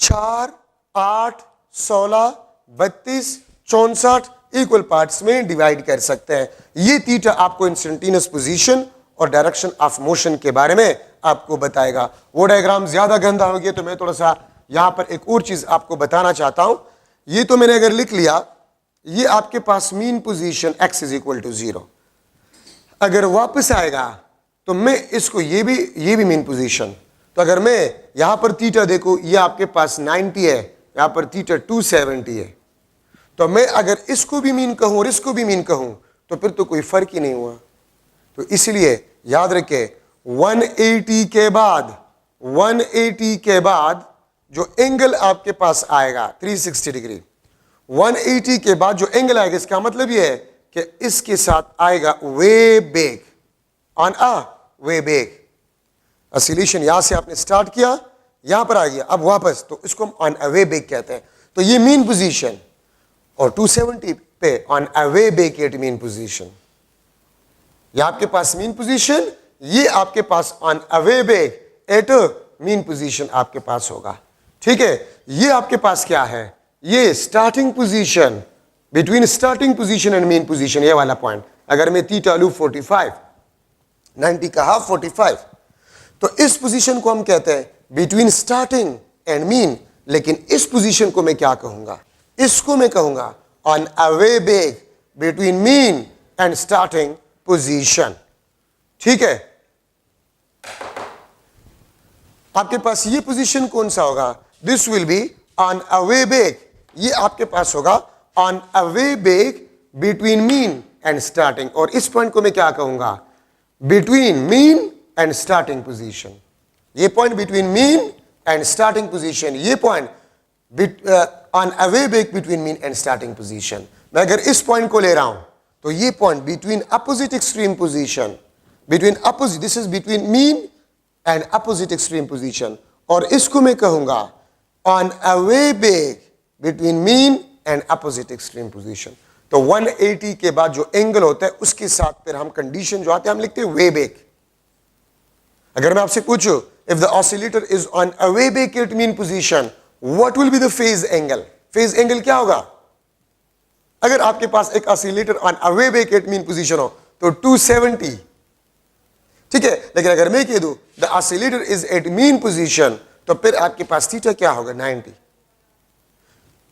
4, 8, 16, 32, 64 इक्वल पार्ट्स में डिवाइड कर सकते हैं। ये थीटा आपको इंस्टेंटेनियस पोजीशन और डायरेक्शन ऑफ मोशन के बारे में आपको बताएगा। वो डायग्राम ज्यादा गंदा हो गया तो मैं थोड़ा सा यहां पर एक और चीज आपको बताना चाहता हूं। ये तो मैंने अगर लिख लिया, ये आपके पास mean position x is equal to 0, अगर वापस आएगा तो मैं इसको ये भी मीन पोजीशन, तो अगर मैं यहां पर थीटा देखो, ये आपके पास 90 है, यहां पर थीटा 270 है, तो मैं अगर इसको भी मीन कहूं और इसको भी मीन कहूं तो फिर तो कोई फर्क ही नहीं हुआ। तो इसलिए याद रखें 180 के बाद जो एंगल आपके पास आएगा 360 डिग्री, 180 के बाद जो एंगल आएगा, इसका मतलब यह है कि इसके साथ आएगा way back, on a way back. Oscillation यहां से आपने स्टार्ट किया, यहां पर आ गया, अब वापस, तो इसको हम ऑन अ वे बैक कहते हैं। तो ये मीन पोजीशन, और 270 पे on a way back at mean position, ये आपके पास मीन पोजीशन, ये आपके pass on a way back at mean position आपके पास होगा, ठीक है। ये आपके पास क्या है, ये starting position, between starting position and mean position, ये वाला पॉइंट। अगर मैं थीटा लूं 45, 90 का हाफ 45, तो इस पोजीशन को हम कहते हैं बिटवीन स्टार्टिंग एंड मीन। लेकिन इस पोजीशन को मैं क्या कहूंगा, इसको मैं कहूंगा on a way back between mean and starting position, ठीक है। आपके पास ये पोजीशन कौन सा होगा, this will be on a way back, ये आपके पास होगा on a way back between mean and starting, और इस पॉइंट को मैं क्या कहूंगा, between mean and starting position. ये point between mean and starting position, ये point on a way back between mean and starting position. मैं अगर इस पॉइंट को ले रहा हूं तो ये point between opposite extreme position, between opposite, this is between mean and opposite extreme position, और इसको मैं कहूंगा on a way back between mean and opposite extreme position. तो 180 के बाद जो एंगल होता है उसके साथ फिर हम कंडीशन जो आते हैं हम लिखते हैं वे बैक। अगर मैं आपसे पूछूं if the oscillator is on a way back at mean position, what will be the phase angle, phase angle क्या होगा। अगर आपके पास एक oscillator on a way back at mean position हो तो 270 ठीक है। लेकिन अगर मैं कह दूं the oscillator is at mean position, तो फिर आपके पास थीटा क्या होगा, 90।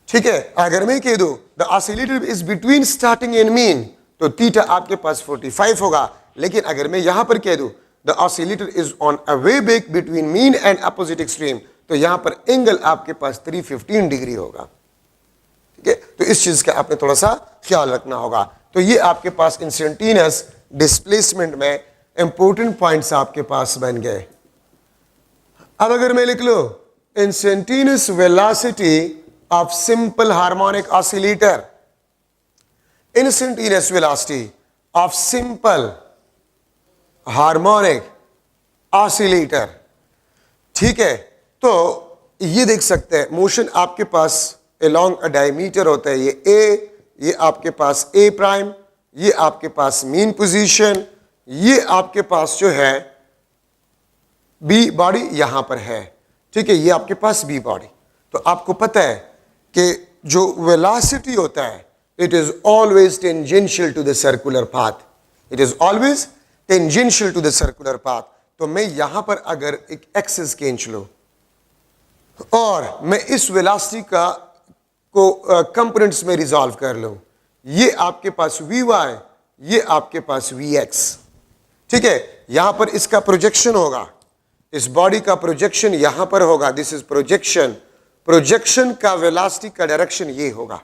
ठीक है। अगर मैं कह दूं the oscillator is between starting and mean, तो थीटा आपके पास 45 होगा। लेकिन अगर मैं यहां पर कह दूं the oscillator is on a way back between mean and opposite extreme, तो यहां पर एंगल आपके पास 315 डिग्री होगा। ठीक है। तो इस चीज का आपने थोड़ा सा ख्याल रखना होगा। तो ये आपके पास इंस्टेंटेनियस डिस्प्लेसमेंट में इंपॉर्टेंट पॉइंट्स आपके पास बन गए। अब अगर मैं लिख लो instantaneous velocity of simple harmonic oscillator, instantaneous velocity of simple harmonic oscillator. ठीक है। तो ये देख सकते हैं मोशन आपके पास अलोंग अ डायमीटर होता है, ये ए, ये आपके पास ए प्राइम, ये आपके पास मीन पोजीशन, ये आपके पास जो है बी बॉडी यहां पर है। ठीक है। ये आपके पास बी बॉडी। तो आपको पता है कि जो वेलोसिटी होता है it is always tangential to the circular path, it is always tangential to the circular path. तो मैं यहां पर अगर एक एक्सिस खींच लूं और मैं इस वेलोसिटी को कंपोनेंट्स में रिजॉल्व कर लूं, ये आपके पास वी वाई, ये आपके पास वी एक्स। ठीक है। यहां पर इसका प्रोजेक्शन होगा, इस बॉडी का प्रोजेक्शन यहां पर होगा, दिस इज प्रोजेक्शन। प्रोजेक्शन का वेलोसिटी का डायरेक्शन ये होगा,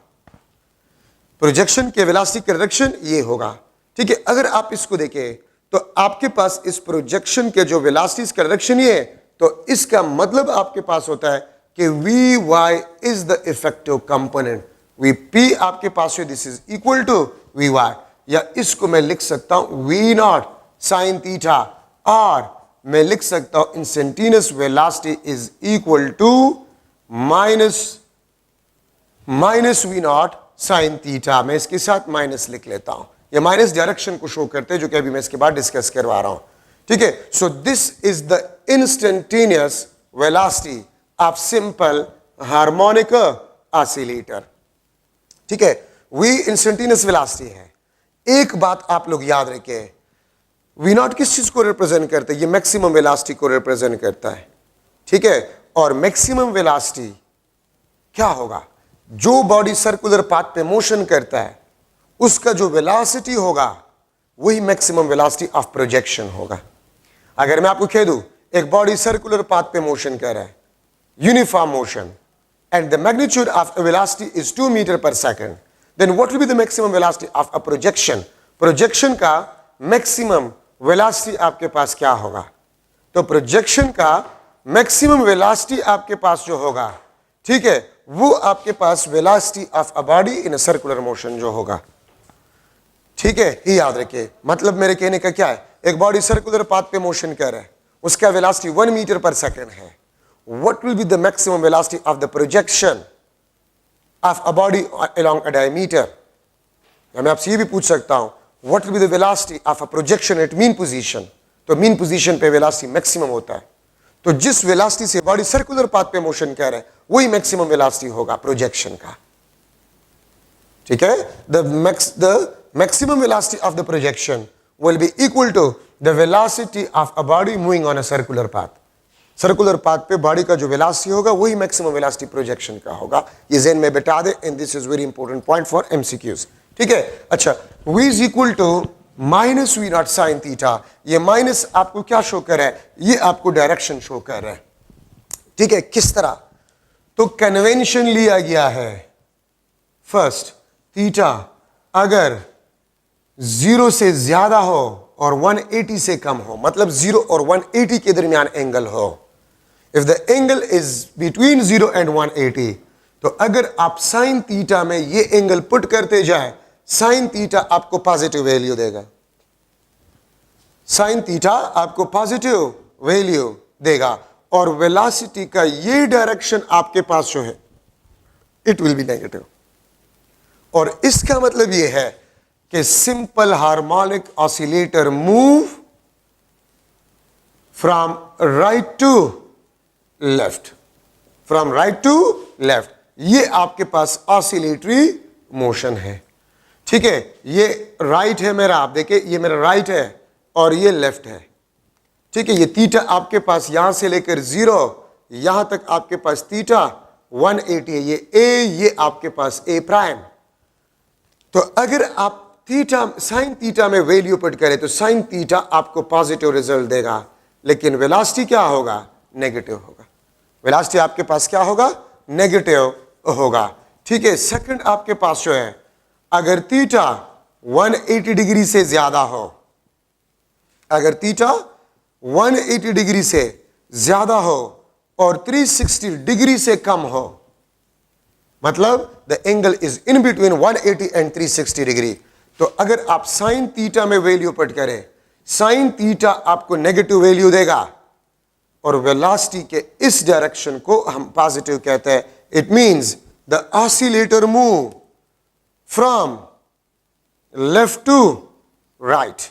प्रोजेक्शन के वेलोसिटी का डायरेक्शन ये होगा। ठीक है। अगर आप इसको देखें तो आपके पास इस प्रोजेक्शन के जो वेलोसिटी का डायरेक्शन ये है, तो इसका मतलब आपके पास होता है कि v y is the effective component, v p आपके पास है, this is equal to v y, या इसको मैं लिख सकता हूं वी नॉट साइन थीटा, और मैं लिख सकता हूं instantaneous velocity is equal to minus we not sine theta. मैं इसके साथ माइनस लिख लेता हूं, ये माइनस डायरेक्शन को शो करते हैं जो कि अभी मैं इसके बाद डिस्कस करवा रहा हूं। ठीक है। So this is the instantaneous velocity of simple harmonic oscillator. ठीक है। वी इंस्टेंटेनियस वेलोसिटी है। एक बात आप लोग याद रखें, वी नॉट किस चीज को रिप्रेजेंट करता है, ये मैक्सिमम वेलोसिटी को रिप्रेजेंट करता है। ठीक है। और मैक्सिमम वेलोसिटी क्या होगा, जो बॉडी सर्कुलर पाथ पे मोशन करता है उसका जो वेलोसिटी होगा वही मैक्सिमम वेलोसिटी ऑफ प्रोजेक्शन होगा। अगर मैं आपको कह दूं एक बॉडी सर्कुलर पाथ पे मोशन कर रहा है, uniform motion, and the magnitude of a velocity is 2 meter per second, then what will be the maximum velocity of a projection? Projection का maximum velocity आपके पास क्या होगा? तो projection का maximum velocity आपके पास जो होगा, ठीक है, वो आपके पास velocity of a body in a circular motion जो होगा। ठीक है, ये याद रखिए। मतलब मेरे कहने का क्या है, एक बॉडी सर्कुलर पाथ पे मोशन कर रहा है, उसका वेलोसिटी 1 मीटर पर सेकंड है। What will be the maximum velocity of the projection of a body along a diameter? या मैं आपसे ये भी पूछ सकता हूं, what will be the velocity of a projection at mean position? तो mean position पे वेलोसिटी मैक्सिमम होता है। तो जिस वेलोसिटी से बॉडी सर्कुलर पाथ पे मोशन कर रहा है वही मैक्सिमम वेलोसिटी होगा प्रोजेक्शन का। ठीक है। The maximum velocity of the projection will be equal to the velocity of a body moving on a circular path. Circular path पे बॉडी का जो वेलोसिटी होगा वही मैक्सिमम वेलोसिटी प्रोजेक्शन का होगा। ये ज़हन में बिठा दे, and this is very important point for MCQs. ठीक है। अच्छा, v is equal to minus we not sine theta. ये माइनस आपको क्या शो कर रहा है, ये आपको डायरेक्शन शो कर रहा है। ठीक है। किस तरह, तो कन्वेंशन लिया गया है, फर्स्ट थीटा अगर 0 से ज्यादा हो और 180 से कम हो, मतलब 0 और 180 के दरमियान एंगल हो, if the angle is between 0 and 180, तो अगर आप साइन थीटा में ये एंगल पुट करते जाए, साइन थीटा आपको पॉजिटिव वैल्यू देगा, साइन थीटा आपको पॉजिटिव वैल्यू देगा, और वेलोसिटी का ये डायरेक्शन आपके पास जो है इट विल बी नेगेटिव। और इसका मतलब ये है कि simple harmonic oscillator move from right to left, from right to left. ये आपके पास ऑसिलेटरी मोशन है। ठीक है। ये राइट है मेरा, आप देखिए ये मेरा राइट है और ये लेफ्ट है। ठीक है, ये थीटा आपके पास यहां से लेकर 0 यहां तक आपके पास थीटा 180 है, ये ए, ये आपके पास ए प्राइम। तो अगर आप थीटा साइन थीटा में वैल्यू पुट करें तो साइन थीटा आपको पॉजिटिव रिजल्ट देगा, लेकिन वेलोसिटी क्या होगा, नेगेटिव होगा। वेलोसिटी आपके पास क्या होगा, नेगेटिव होगा। ठीक है, सेकंड आपके पास जो है, अगर थीटा 180 डिग्री से ज्यादा हो, अगर थीटा 180 डिग्री से ज्यादा हो और 360 डिग्री से कम हो, मतलब the angle is in between 180 and 360 degree, तो अगर आप साइन थीटा में वैल्यू पुट करें, साइन थीटा आपको नेगेटिव वैल्यू देगा और वेलोसिटी के इस डायरेक्शन को हम पॉजिटिव कहते हैं। It means the oscillator move from left to right,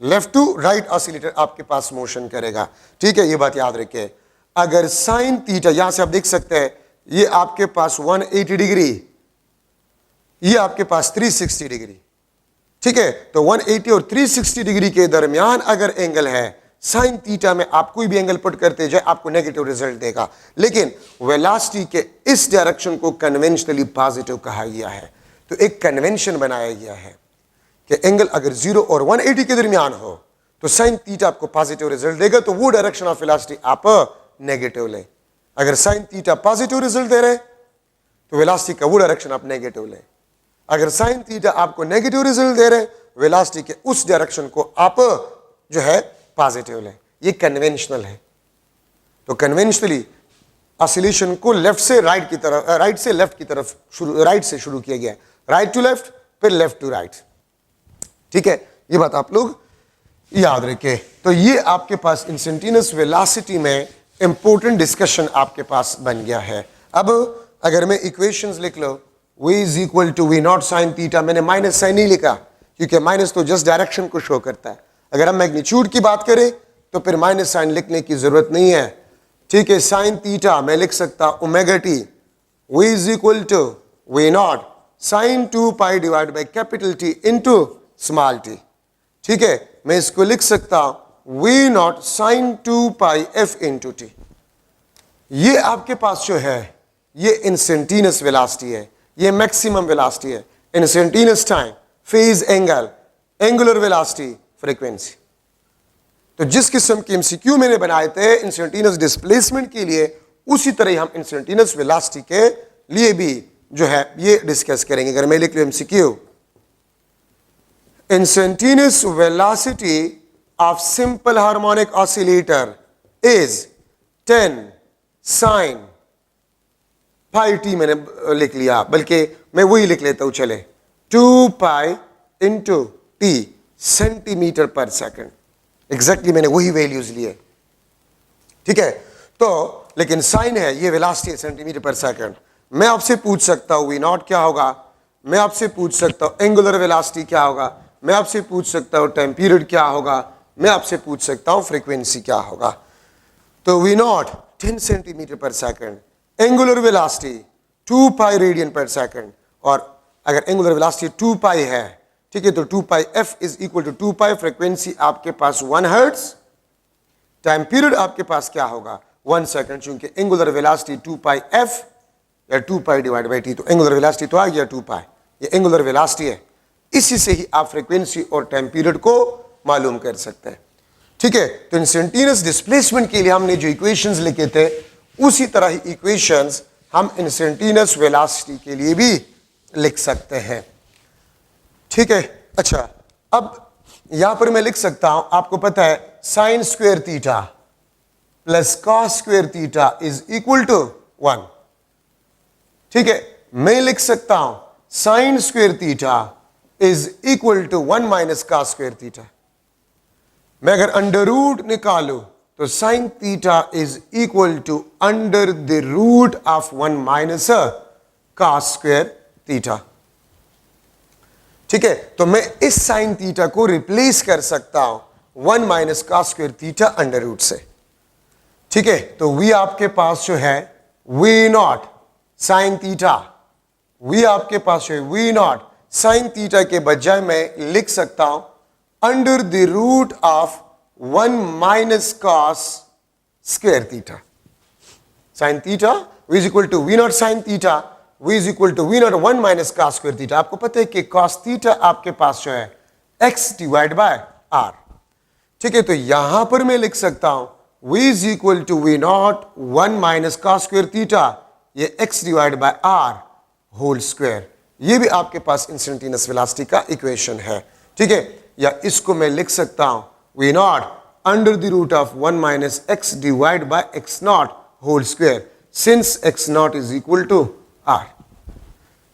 left to right oscillator आपके पास मोशन करेगा। ठीक है, ये बात याद रखिए। अगर साइन थीटा, यहां से आप देख सकते हैं, ये आपके पास 180 डिग्री, ये आपके पास 360 डिग्री। ठीक है, तो 180 और 360 डिग्री के दरमियान अगर एंगल है, साइन थीटा में आप कोई भी एंगल पुट करते जाए आपको नेगेटिव रिजल्ट देगा, लेकिन वेलोसिटी के इस डायरेक्शन को कन्वेंशनली पॉजिटिव कहा गया है। तो एक कन्वेंशन बनाया गया है कि एंगल अगर 0 और 180 के दरमियान हो तो साइन थीटा आपको पॉजिटिव रिजल्ट देगा, तो वो डायरेक्शन ऑफ वेलोसिटी आप नेगेटिव ले। अगर साइन थीटा पॉजिटिव रिजल्ट दे रहे तो वेलोसिटी का वो डायरेक्शन आप नेगेटिव ले। अगर साइन थीटा आपको नेगेटिव रिजल्ट दे रहे, वेलोसिटी के उस डायरेक्शन को आप जो है पॉजिटिव ले। ये कन्वेंशनल है। तो कन्वेंशनली ऑसिलेशन को लेफ्ट से राइट की तरफ, राइट से लेफ्ट की तरफ शुरू, राइट से शुरू किया गया है, राइट टू लेफ्ट फिर लेफ्ट टू राइट। ठीक है, ये बात आप लोग याद रखें। तो ये आपके पास इंस्टेंटेनियस वेलोसिटी में इंपॉर्टेंट डिस्कशन आपके पास बन गया है। अब अगर मैं इक्वेशंस लिख लो, v is equal to v not sine theta, मैंने माइनस साइन नहीं लिखा क्योंकि माइनस तो जस्ट डायरेक्शन को शो करता है। अगर हम मैग्नीट्यूड की बात करें तो फिर माइनस साइन लिखने की जरूरत नहीं है। ठीक है, साइन थीटा मैं लिख सकता omega t, v is equal to v not sine 2 pi divide by capital T into small t. ठीक है, मैं इसको लिख सकता हूं v not sine 2 pi f into t. ये आपके पास जो है ये इंस्टेंटेनियस वेलोसिटी है, ये मैक्सिमम वेलोसिटी है, instantaneous time, phase angle, angular velocity, frequency. तो जिस किस्म के एमसीक्यू मैंने बनाए थे इंस्टेंटेनियस डिस्प्लेसमेंट के लिए, उसी तरह हम इंस्टेंटेनियस वेलोसिटी के लिए भी जो है ये डिस्कस करेंगे। अगर मैं लिख लूं MCQ, instantaneous velocity of simple harmonic oscillator is 10 sin pi t, मैंने लिख लिया, बल्कि मैं वही लिख लेता हूं, चले 2 पाई इंटू टी सेंटीमीटर पर सेकंड। एग्जैक्टली मैंने वही वैल्यूज लिए। ठीक है, तो लेकिन साइन है, ये वेलोसिटी है सेंटीमीटर पर सेकंड। मैं आपसे पूछ सकता हूं वी नॉट क्या होगा, मैं आपसे पूछ सकता हूं एंगुलर वेलोसिटी क्या होगा, मैं आपसे पूछ सकता हूं टाइम पीरियड क्या होगा, मैं आपसे पूछ सकता हूं फ्रीक्वेंसी क्या होगा। तो वी नॉट 10 सेंटीमीटर पर second, angular velocity 2 pi radian पर सेकंड, और अगर एंगुलर वेलोसिटी 2 पाई है, ठीक है, तो 2 pi F is equal to 2 pi, frequency आपके पास 1 हर्ट्ज, टाइम पीरियड आपके पास क्या होगा 1 सेकंड, चूंकि एंगुलर वेलोसिटी 2 पाई एफ या 2 पाई डिवाइड बाई टी, तो एंगुलर वेलोसिटी तो आ गया 2 पाई, ये एंगुलर वेलोसिटी है। इसी से ही आप फ्रीक्वेंसी और टाइम पीरियड को मालूम कर सकते हैं। ठीक है, तो इंस्टेंटेनियस डिस्प्लेसमेंट के लिए हमने जो इक्वेशंस लिखे थे, उसी तरह ही इक्वेशंस हम इंस्टेंटेनियस वेलोसिटी के लिए भी लिख सकते हैं। ठीक है, अच्छा, अब यहां पर मैं लिख सकता हूं, आपको पता है sine square theta plus cos square theta is equal to 1। ठीक है, मैं लिख सकता हूं sine square theta is equal to 1 minus cos square theta. मैं अगर अंडर रूट निकालू तो sine theta is equal to under the root of 1 minus cos square theta. ठीक है, तो मैं इस साइन थीटा को रिप्लेस कर सकता हूं 1 minus cos square theta under root से। ठीक है, तो वी आपके पास जो है v not sine theta, v आपके पास जो है वी नॉट साइन थीटा के बजाय मैं लिख सकता हूं under the root of 1 minus cos square theta. Sine theta v is equal to v not sine theta, v is equal to v naught 1 minus cos square theta. आपको पता है कि कॉस थीटा आपके पास जो है x डिवाइड बाय r। ठीक है, तो यहां पर मैं लिख सकता हूं v is equal to v naught 1 minus cos square theta, ये x divide by r whole square. ये भी आपके पास इंस्टेंटेनियस वेलोसिटी का इक्वेशन है। ठीक है, या इसको मैं लिख सकता हूं v naught under the root of 1 minus x divide by x naught whole square, since x not is equal to r.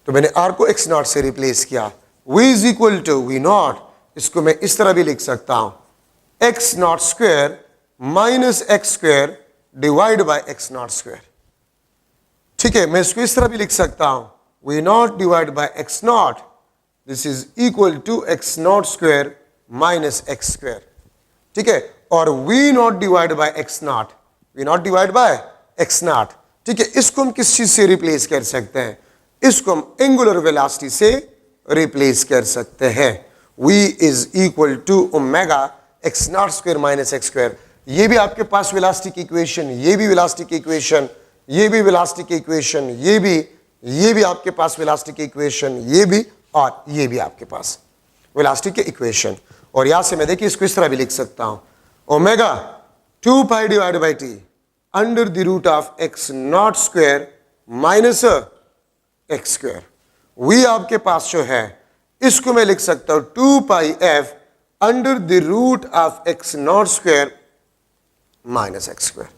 तो मैंने आर को एक्स नॉट से रिप्लेस किया, v is equal to v naught, इसको मैं इस तरह भी लिख सकता हूं x not square minus x square divide by x not square. ठीक है, मैं इसको इस तरह भी लिख सकता हूं v naught divide by x naught, this is equal to x not square minus x square. ठीक है, और v naught divide by x naught, v naught divide by x naught. ठीक है, इसको हम किस चीज से रिप्लेस कर सकते हैं? इसको हम एंगुलर वेलोसिटी से रिप्लेस कर सकते हैं। v is equal to omega x not square minus x square. ये भी आपके पास वेलोसिटी की इक्वेशन, ये भी वेलोसिटी की इक्वेशन, ये भी वेलोसिटी की इक्वेशन, ये भी आपके पास वेलोसिटी की इक्वेशन, ये भी और ये भी आपके पास वेलोसिटी की इक्वेशन। और यहां से मैं देखिए इसको इस तरह भी लिख सकता हूं omega 2 pi divide by T under the root of x not square minus x square. V आपके पास जो है इसको मैं लिख सकता हूं 2 pi F under the root of x not square minus x square.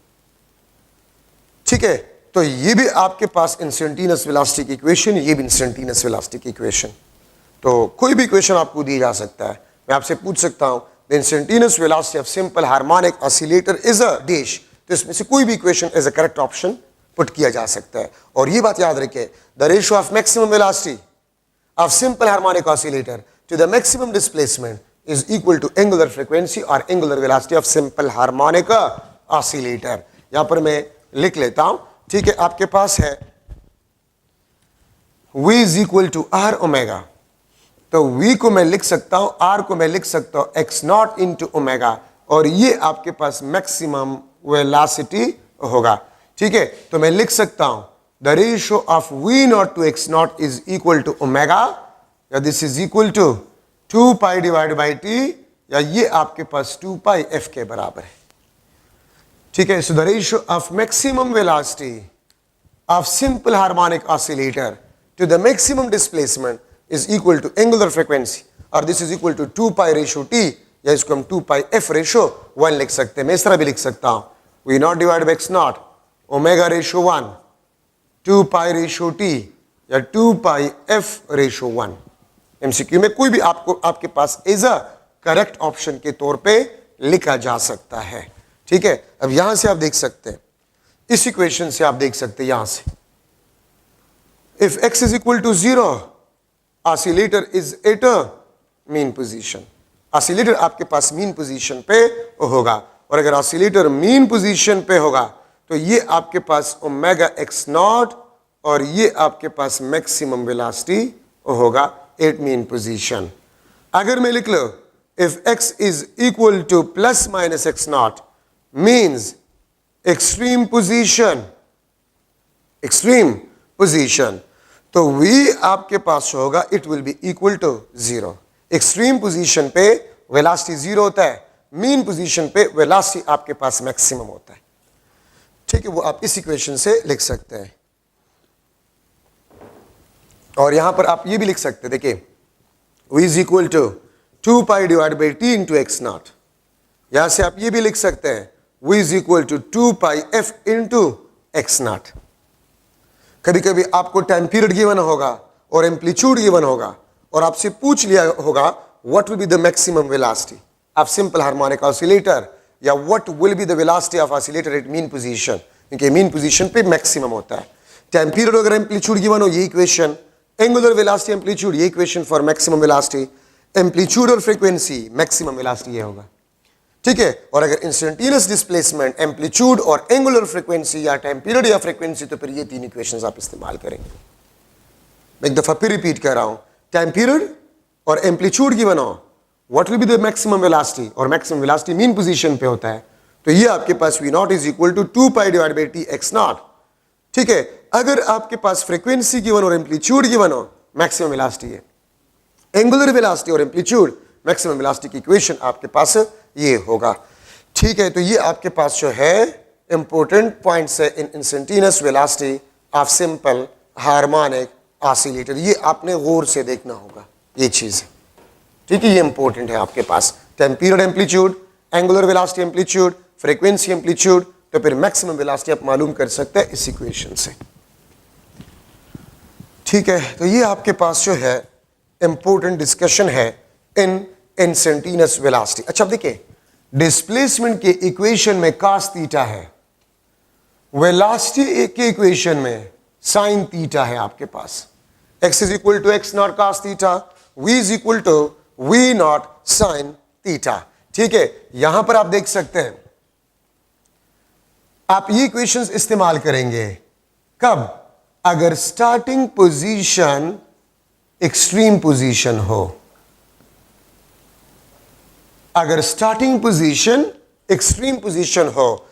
ठीक है, तो ये भी आपके पास इंस्टेंटेनियस वेलोसिटी की इक्वेशन, ये भी इंस्टेंटेनियस वेलोसिटी की इक्वेशन। तो कोई भी इक्वेशन आपको दी जा सकता है, मैं आपसे पूछ सकता हूं the instantaneous velocity of simple harmonic oscillator is a dash, तो इसमें से कोई भी equation as a correct option put किया जा सकता है। और ये बात याद रखें, the ratio of maximum velocity of simple harmonic oscillator to the maximum displacement is equal to angular frequency और angular velocity of simple harmonic oscillator. यहां पर मैं लिख लेता हूं। ठीक है, आपके पास है v is equal to r omega, तो v को मैं लिख सकता हूं, r को मैं लिख सकता हूं एक्स नॉट इंटू ओमेगा, और ये आपके पास मैक्सिमम वेलोसिटी होगा। ठीक है, तो मैं लिख सकता हूं the ratio of v not to x not is equal to omega, या this is equal to 2 pi divide by T, या ये आपके पास 2 पाई एफ के बराबर है। ठीक है, so the ratio of maximum velocity of simple harmonic oscillator to the maximum displacement is equal to angular frequency, और this is equal to 2 pi ratio T, या इसको हम 2 पाई एफ रेशियो 1 लिख सकते हैं। मैं इस तरह भी लिख सकता हूं v naught divide by x naught omega ratio 1 2 pi ratio T, या 2 पाई एफ रेशियो 1। एमसीक्यू में कोई भी आपको आपके पास एज अ करेक्ट ऑप्शन के तौर पे लिखा जा सकता है। ठीक है, अब यहां से आप देख सकते हैं, इस इक्वेशन से आप देख सकते हैं यहां से, if x is equal to 0 oscillator is at a mean position. Oscillator आपके पास मीन पोजीशन पे होगा, और अगर ऑसिलेटर मीन पोजीशन पे होगा तो ये आपके पास ओमेगा एक्स नॉट, और ये आपके पास मैक्सिमम वेलोसिटी होगा एट मीन पोजीशन। अगर मैं लिख लो if x is equal to plus minus x not means extreme position, तो v आपके पास होगा it will be equal to 0। Extreme position पे वेलोसिटी 0 होता है, मीन पोजीशन पे वेलोसिटी आपके पास मैक्सिमम होता है। ठीक है, वो आप इस इक्वेशन से लिख सकते हैं। और यहां पर आप ये भी लिख सकते हैं, देखिए v is equal to 2 pi divide by T into x naught. यहां से आप ये भी लिख सकते हैं v is equal to 2 pi f into x naught. कभी कभी आपको टाइम पीरियड गिवन होगा और एम्पलीट्यूड गिवन होगा, और आपसे पूछ लिया होगा what will be the maximum velocity of simple harmonic oscillator, या what will be the velocity of oscillator at mean position, क्योंकि मीन पोजीशन पे मैक्सिमम होता है। टाइम पीरियड अगर एम्पलीट्यूड गिवन हो, ये इक्वेशन, एंगुलर वेलोसिटी एम्पलीट्यूड, ये equation for maximum velocity, amplitude और फ्रीक्वेंसी मैक्सिमम वेलोसिटी ये होगा। ठीक है, और अगर इंस्टेंटेनियस डिस्प्लेसमेंट, एम्पलीट्यूड और एंगुलर फ्रीक्वेंसी, या टाइम पीरियड या फ्रीक्वेंसी, तो फिर ये 3 इक्वेशंस आप इस्तेमाल करेंगे। मैं एक दफा फिर रिपीट कर रहा हूं, टाइम पीरियड और एम्पलीट्यूड गिवन हो, what will be the maximum velocity, और मैक्सिमम वेलोसिटी मीन पोजीशन पे होता है, तो ये आपके पास v naught is equal to 2 pi divide by T x naught. ठीक है, अगर आपके पास फ्रीक्वेंसी गिवन और एम्पलीट्यूड गिवन हो, मैक्सिमम वेलोसिटी है। एंगुलर वेलोसिटी और एम्पलीट्यूड, मैक्सिमम वेलोसिटी की इक्वेशन आपके पास ये होगा। ठीक है, तो ये आपके पास जो है इंपॉर्टेंट पॉइंट्स है in instantaneous velocity of simple harmonic oscillator. ये आपने गौर से देखना होगा ये चीज। ठीक है, ये इंपॉर्टेंट है आपके पास। Time period amplitude, angular velocity amplitude, frequency amplitude, तो फिर मैक्सिमम वेलोसिटी आप मालूम कर सकते हैं इस इक्वेशन से। ठीक है, तो ये आपके पास जो है इंपॉर्टेंट डिस्कशन है इन इंस्टेंटेनियस वेलोसिटी। अच्छा अब देखिए, डिस्प्लेसमेंट के इक्वेशन में cos थीटा है, वेलोसिटी के इक्वेशन में sin थीटा है आपके पास। x is equal to x naught cos theta, v is equal to v naught sin theta. ठीक है, यहां पर आप देख सकते हैं, आप ये इक्वेशंस इस्तेमाल करेंगे कब? अगर स्टार्टिंग पोजीशन एक्सट्रीम पोजीशन हो। अगर स्टार्टिंग पोजीशन एक्सट्रीम पोजीशन हो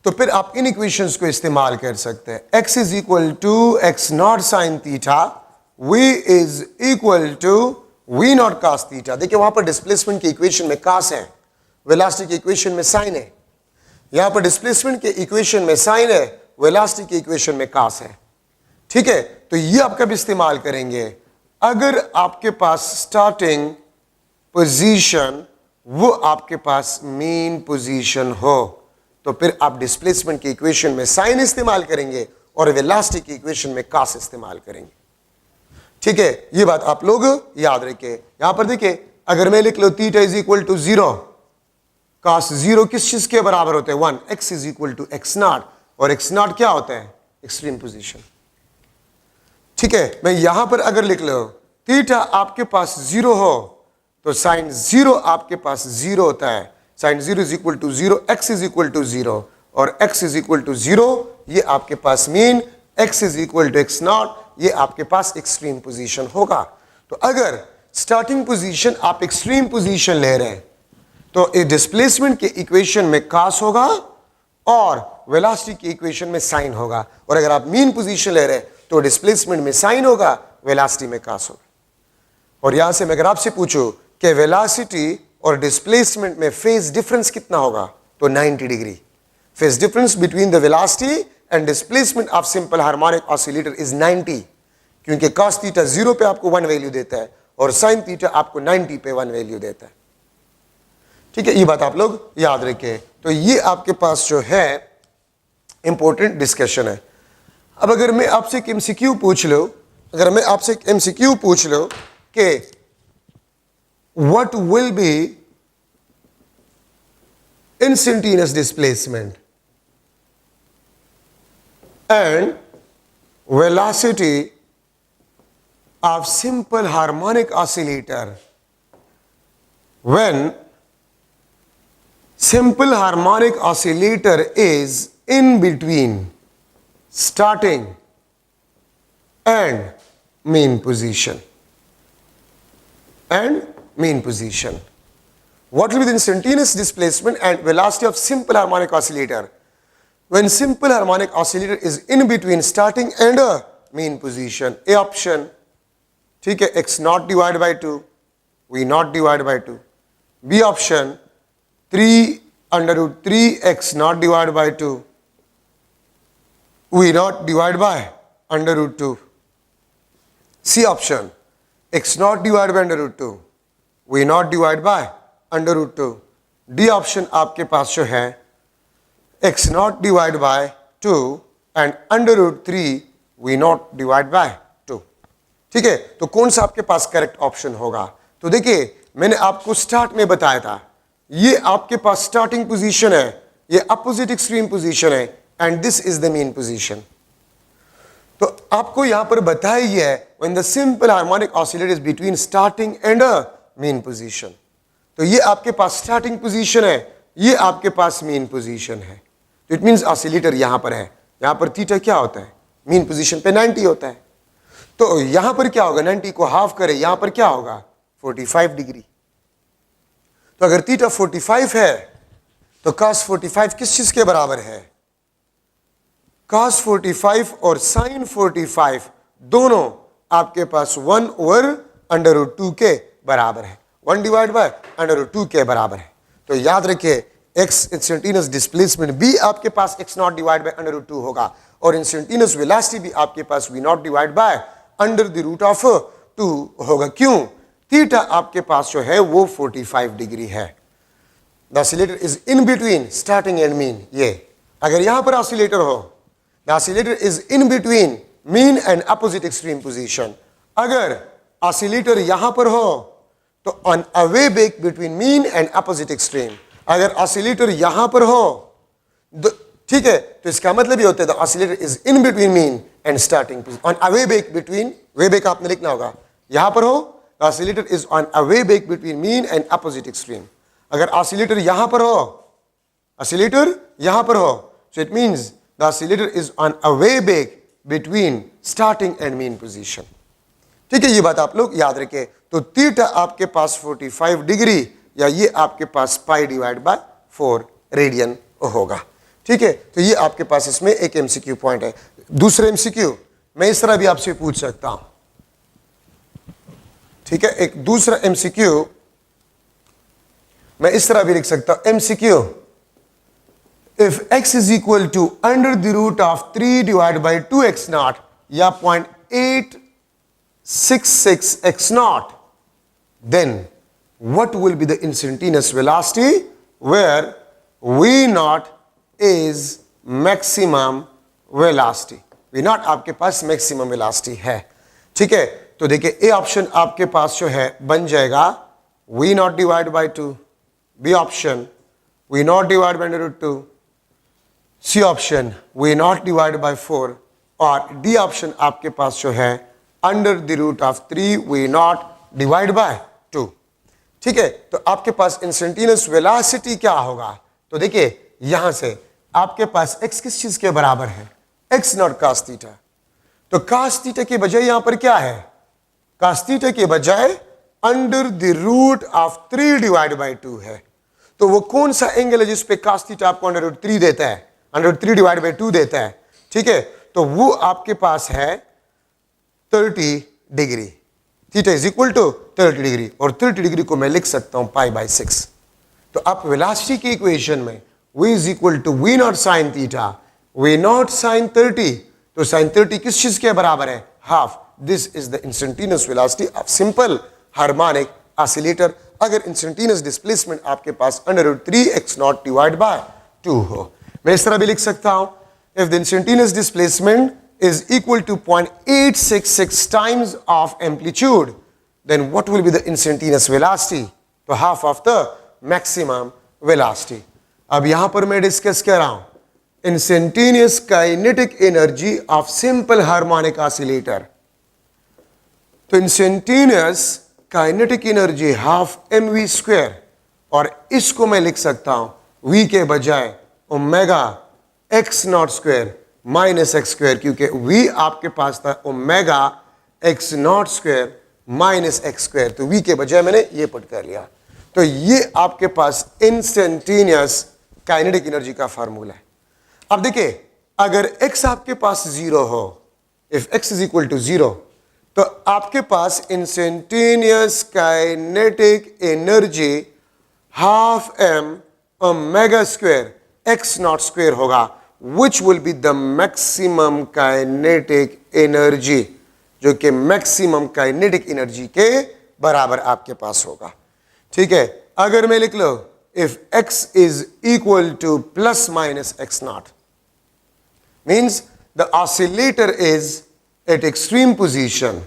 तो फिर आप इन इक्वेशंस को इस्तेमाल कर सकते हैं। x is equal to x naught sine theta, v is equal to v naught cos theta. देखिए वहां पर डिस्प्लेसमेंट की इक्वेशन में cos है, वेलोसिटी की इक्वेशन में sin है। यहां पर डिस्प्लेसमेंट के इक्वेशन में sin है, वेलोसिटी की इक्वेशन में cos है। ठीक है, तो ये आप कब इस्तेमाल करेंगे? अगर आपके पास स्टार्टिंग पोजीशन वो आपके पास मेन पोजीशन हो, तो फिर आप डिस्प्लेसमेंट की इक्वेशन में साइन इस्तेमाल करेंगे और वेलोसिटी की इक्वेशन में cos इस्तेमाल करेंगे। ठीक है, ये बात आप लोग याद रखें। यहां पर देखिए, अगर मैं लिख लो theta is equal to 0, cos 0 किस चीज के बराबर होते हैं? 1। x is equal to x naught, और एक्स नॉट क्या होता है? Extreme position. ठीक है, मैं यहां पर अगर लिख लो थीटा आपके पास 0 हो तो साइन 0 आपके पास 0 होता है। Sine 0 is equal to 0, x is equal to 0, और x इज इक्वल टू 0 ये आपके पास mean x is equal to x naught, ये आपके पास एक्सट्रीम पोजीशन होगा। तो अगर स्टार्टिंग पोजीशन आप एक्सट्रीम पोजीशन ले रहे हैं तो ए डिस्प्लेसमेंट के इक्वेशन में cos होगा और वेलोसिटी की इक्वेशन में साइन होगा, और अगर आप मीन पोजीशन ले रहे हैं तो डिस्प्लेसमेंट में साइन होगा, वेलोसिटी में cos होगा। और यहां से मैं अगर आपसे पूछूं कि वेलोसिटी और डिस्प्लेसमेंट में फेज डिफरेंस कितना होगा, तो 90 degree. Phase difference between the velocity and displacement of simple harmonic oscillator is 90, क्योंकि cos थीटा 0 पे आपको 1 वैल्यू देता है और sin थीटा आपको 90 पे 1 वैल्यू देता है। ठीक है, ये बात आप लोग याद रखें। तो ये आपके पास जो है इंपॉर्टेंट डिस्कशन है। अब अगर मैं आपसे एक एमसीक्यू पूछ लो, अगर मैं आपसे एक एमसीक्यू पूछ लो कि what will B instantaneous displacement and velocity of simple harmonic oscillator when simple harmonic oscillator is in between starting and mean position. What will be the instantaneous displacement and velocity of simple harmonic oscillator when simple harmonic oscillator is in between starting and a mean position? A option, ठीक है, x naught divided by 2, v naught divided by 2. B option, 3 under root 3 x naught divided by 2, v naught divided by under root 2. C option, x naught divided by under root 2, v naught divided by under root 2. D option आपके पास जो है x naught divided by 2 and under root 3 v naught divided by 2. ठीक है, तो कौन सा आपके पास करेक्ट ऑप्शन होगा? तो देखिए, मैंने आपको स्टार्ट में बताया था, ये आपके पास स्टार्टिंग पोजीशन है, ये अपोजिट एक्सट्रीम पोजीशन है, and this is the main position. तो आपको यहां पर बताया ही है when the simple harmonic oscillator is between starting and a main position. तो ये आपके पास स्टार्टिंग पोजीशन है, ये आपके पास मेन पोजीशन है। तो इट मींस ऑसिलेटर यहां पर है, यहां पर थीटा क्या होता है? मेन पोजीशन पे 90 होता है। तो यहां पर क्या होगा? 90 को हाफ करे, यहां पर क्या होगा? 45 डिग्री। तो अगर थीटा 45 है तो cos 45 किस चीज के बराबर है? cos 45 और sin 45 दोनों आपके पास 1/√2 के बराबर है, 1 डिवाइड बाय √2 के बराबर है। तो याद रखिए x इंस्टेंटेनियस डिस्प्लेसमेंट भी आपके पास x0 डिवाइड बाय √2 होगा और इंस्टेंटेनियस वेलोसिटी भी आपके पास v0 डिवाइड बाय √2 होगा। क्यों? थीटा आपके पास जो है वो 45 डिग्री है। The oscillator is in between starting and mean. ये अगर यहां पर ऑसिलेटर हो, the oscillator is in between mean and opposite extreme position. अगर ऑसिलेटर यहां पर हो तो on a way back between mean and opposite extreme. अगर ऑसिलेटर यहां पर हो, ठीक है, तो इसका मतलब ये होता है the oscillator is in between mean and starting on a way back between, way back आपने लिखना होगा, यहां पर हो the oscillator is on a way back between mean and opposite extreme. अगर ऑसिलेटर यहां पर हो, ऑसिलेटर यहां पर हो, so it means the oscillator is on a way back between starting and mean position. ठीक है, ये बात आप लोग याद रखें। तो थीटा आपके पास 45 डिग्री या ये आपके पास पाई डिवाइड बाय 4 रेडियन होगा। ठीक है, तो ये आपके पास इसमें एक एमसीक्यू पॉइंट है। दूसरा एमसीक्यू मैं इस तरह भी आपसे पूछ सकता हूं। ठीक है, एक दूसरा एमसीक्यू मैं इस तरह भी लिख सकता हूं, MCQ if x is equal to √3 divide by 2x0 या 0.866 x0, then what will be the instantaneous velocity where v0 is maximum velocity? v0 आपके पास maximum velocity है। ठीक है, तो देखिए ए ऑप्शन आपके पास जो है बन जाएगा v0 divide by 2, B option v0 divide by √2, C option v0 divide by 4 और डी ऑप्शन आपके पास जो है √3 v0 डिवाइड बाय 2। ठीक है, तो आपके पास इंस्टेंटेनियस वेलोसिटी क्या होगा? तो देखिए यहां से आपके पास x किस चीज के बराबर है? x0 cos theta. तो cos थीटा के बजाय यहां पर क्या है? cos थीटा के बजाय √3 डिवाइड बाय 2 है। तो वो कौन सा एंगल है जिस पे cos थीटा आपको √3 देता है, √3 डिवाइड बाय 2 देता है? ठीक है, तो वो आपके पास है 30 degree. Theta is equal to 30 degree और 30 डिग्री को मैं लिख सकता हूं π/6। तो आप वेलोसिटी की इक्वेशन में v is equal to v0 sin theta, v0 sin 30, तो sin 30 किस चीज के बराबर है? Half. This is the instantaneous velocity of simple harmonic oscillator अगर इंस्टेंटेनियस डिस्प्लेसमेंट आपके पास √3 x0 डिवाइड बाय 2 हो। मैं इस तरह भी लिख सकता हूं, if the instantaneous displacement is equal to 0.866 times of amplitude, then what will be the instantaneous velocity? तो half of the maximum velocity। अब यहां पर मैं डिस्कस कर रहा हूं instantaneous kinetic energy of simple harmonic oscillator। तो instantaneous kinetic energy half mv square और इसको मैं लिख सकता हूं v के बजाय omega x0 square minus x square, क्योंकि v आपके पास था omega x0 square minus x square, तो v के बजाय मैंने ये पुट कर लिया। तो ये आपके पास इंस्टेंटेनियस काइनेटिक एनर्जी का फार्मूला है। अब देखिए अगर x आपके पास 0 हो, if x is equal to 0, तो आपके पास instantaneous kinetic energy half m omega square x0 square होगा, which will be the maximum kinetic energy, जो कि मैक्सिमम काइनेटिक एनर्जी के बराबर आपके पास होगा। ठीक है, अगर मैं लिख लो if x is equal to plus minus x0 means the oscillator is at extreme position,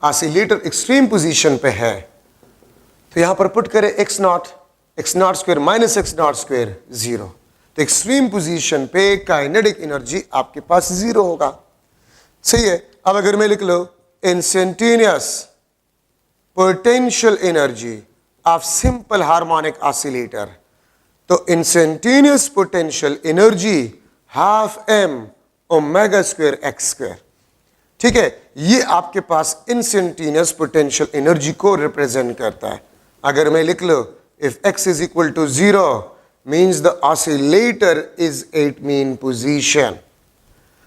oscillator extreme position पे है, तो यहां पर पुट करें x0 square minus x0 square 0, तो एक्सट्रीम पोजीशन पे काइनेटिक एनर्जी आपके पास 0 होगा। सही है, अब अगर मैं लिख लो instantaneous potential energy of simple harmonic oscillator, तो instantaneous potential energy half m omega square x square. ठीक है, ये आपके पास इंस्टेंटेनियस पोटेंशियल एनर्जी को रिप्रेजेंट करता है। अगर मैं लिख लो if x is equal to 0 means the oscillator is at mean position.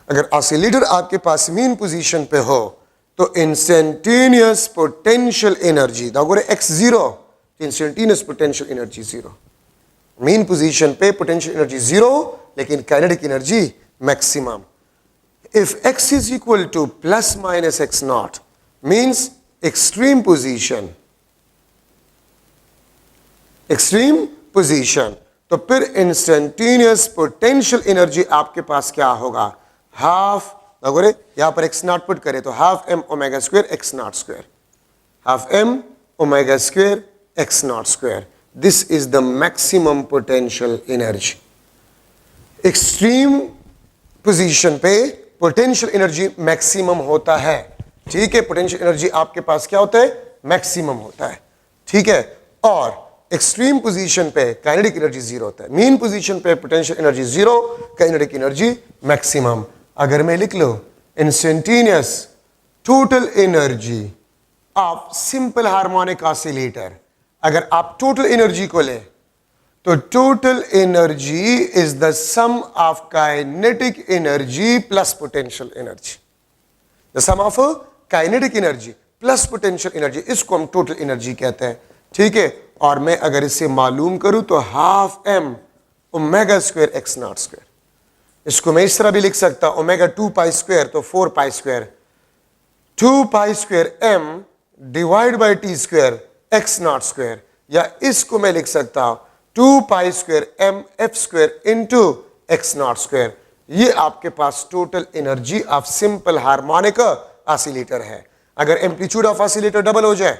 अगर oscillator आपके पास mean position पे हो तो instantaneous potential energy दागोरे x 0 instantaneous potential energy 0. mean position पे potential energy 0 लेकिन kinetic energy maximum. If x is equal to plus minus x naught means extreme position तो फिर instantaneous potential energy आपके पास क्या होगा, हाफ अगर यहां पर एक्स नॉट पुट करें तो half M omega square x not square, half M omega square x not square. This is the maximum potential energy. Extreme position पे पोटेंशियल एनर्जी मैक्सिमम होता है. ठीक है, पोटेंशियल एनर्जी आपके पास क्या होता है, मैक्सिमम होता है. ठीक है, और एक्सट्रीम पोजीशन पे काइनेटिक एनर्जी जीरो होता है. मीन पोजीशन पे potential energy zero, kinetic energy maximum. अगर मैं लिख लो instantaneous total energy of simple harmonic oscillator, अगर आप टोटल एनर्जी को ले तो total energy is the sum of kinetic energy plus potential energy. The sum of kinetic energy plus potential energy, इसको हम टोटल एनर्जी कहते हैं. ठीक है, और मैं अगर इसे मालूम करूं तो half M omega square x not square, इसको मैं इस तरह भी लिख सकता हूं ओमेगा 2 पाई स्क्वायर तो 4 pi square, 2 pi square m divide by T square x not square, या इसको मैं लिख सकता हूं 2 pi square m f square into x not square. ये आपके पास total energy of simple harmonic oscillator है. अगर एम्पलीट्यूड ऑफ ऑसिलेटर डबल हो जाए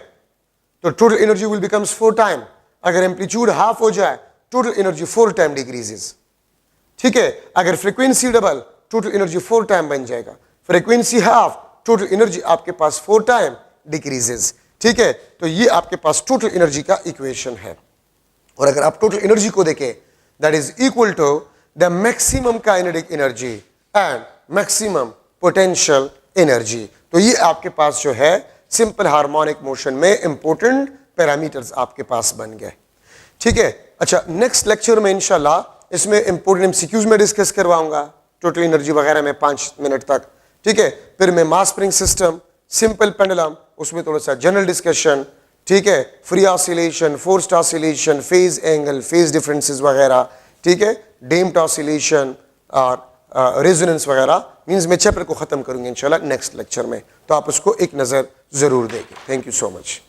तो total energy will becomes 4 time. अगर एम्पलीट्यूड हाफ हो जाए टोटल एनर्जी 4 टाइम डिक्रीजेस. ठीक है, अगर frequency double total energy 4 time बन जाएगा, फ्रीक्वेंसी हाफ टोटल एनर्जी आपके पास 4 टाइम डिक्रीजेस. ठीक है, तो ये आपके पास टोटल एनर्जी का इक्वेशन है. और अगर आप टोटल एनर्जी को देखें that is equal to the maximum kinetic energy and maximum potential energy. तो ये आपके पास जो है सिंपल हार्मोनिक मोशन में इंपॉर्टेंट पैरामीटर्स आपके पास बन गए. ठीक है, अच्छा नेक्स्ट लेक्चर में इंशाल्लाह इसमें इंपॉर्टेंट एमसीक्यूज में डिस्कस करवाऊंगा टोटल एनर्जी वगैरह में 5 मिनट तक. ठीक है, फिर मैं mass spring system, simple pendulum, उसमें थोड़ा सा जनरल डिस्कशन. ठीक है, free oscillation, forced oscillation, phase angle, phase differences वगैरह. ठीक है, डैम्प्ड ऑसिलेशन और रेजोनेंस वगैरह. मींस मैं चैप्टर को खत्म करूंगा इंशाल्लाह नेक्स्ट लेक्चर में, तो आप उसको एक नज़र जरूर देंगे. Thank you so much.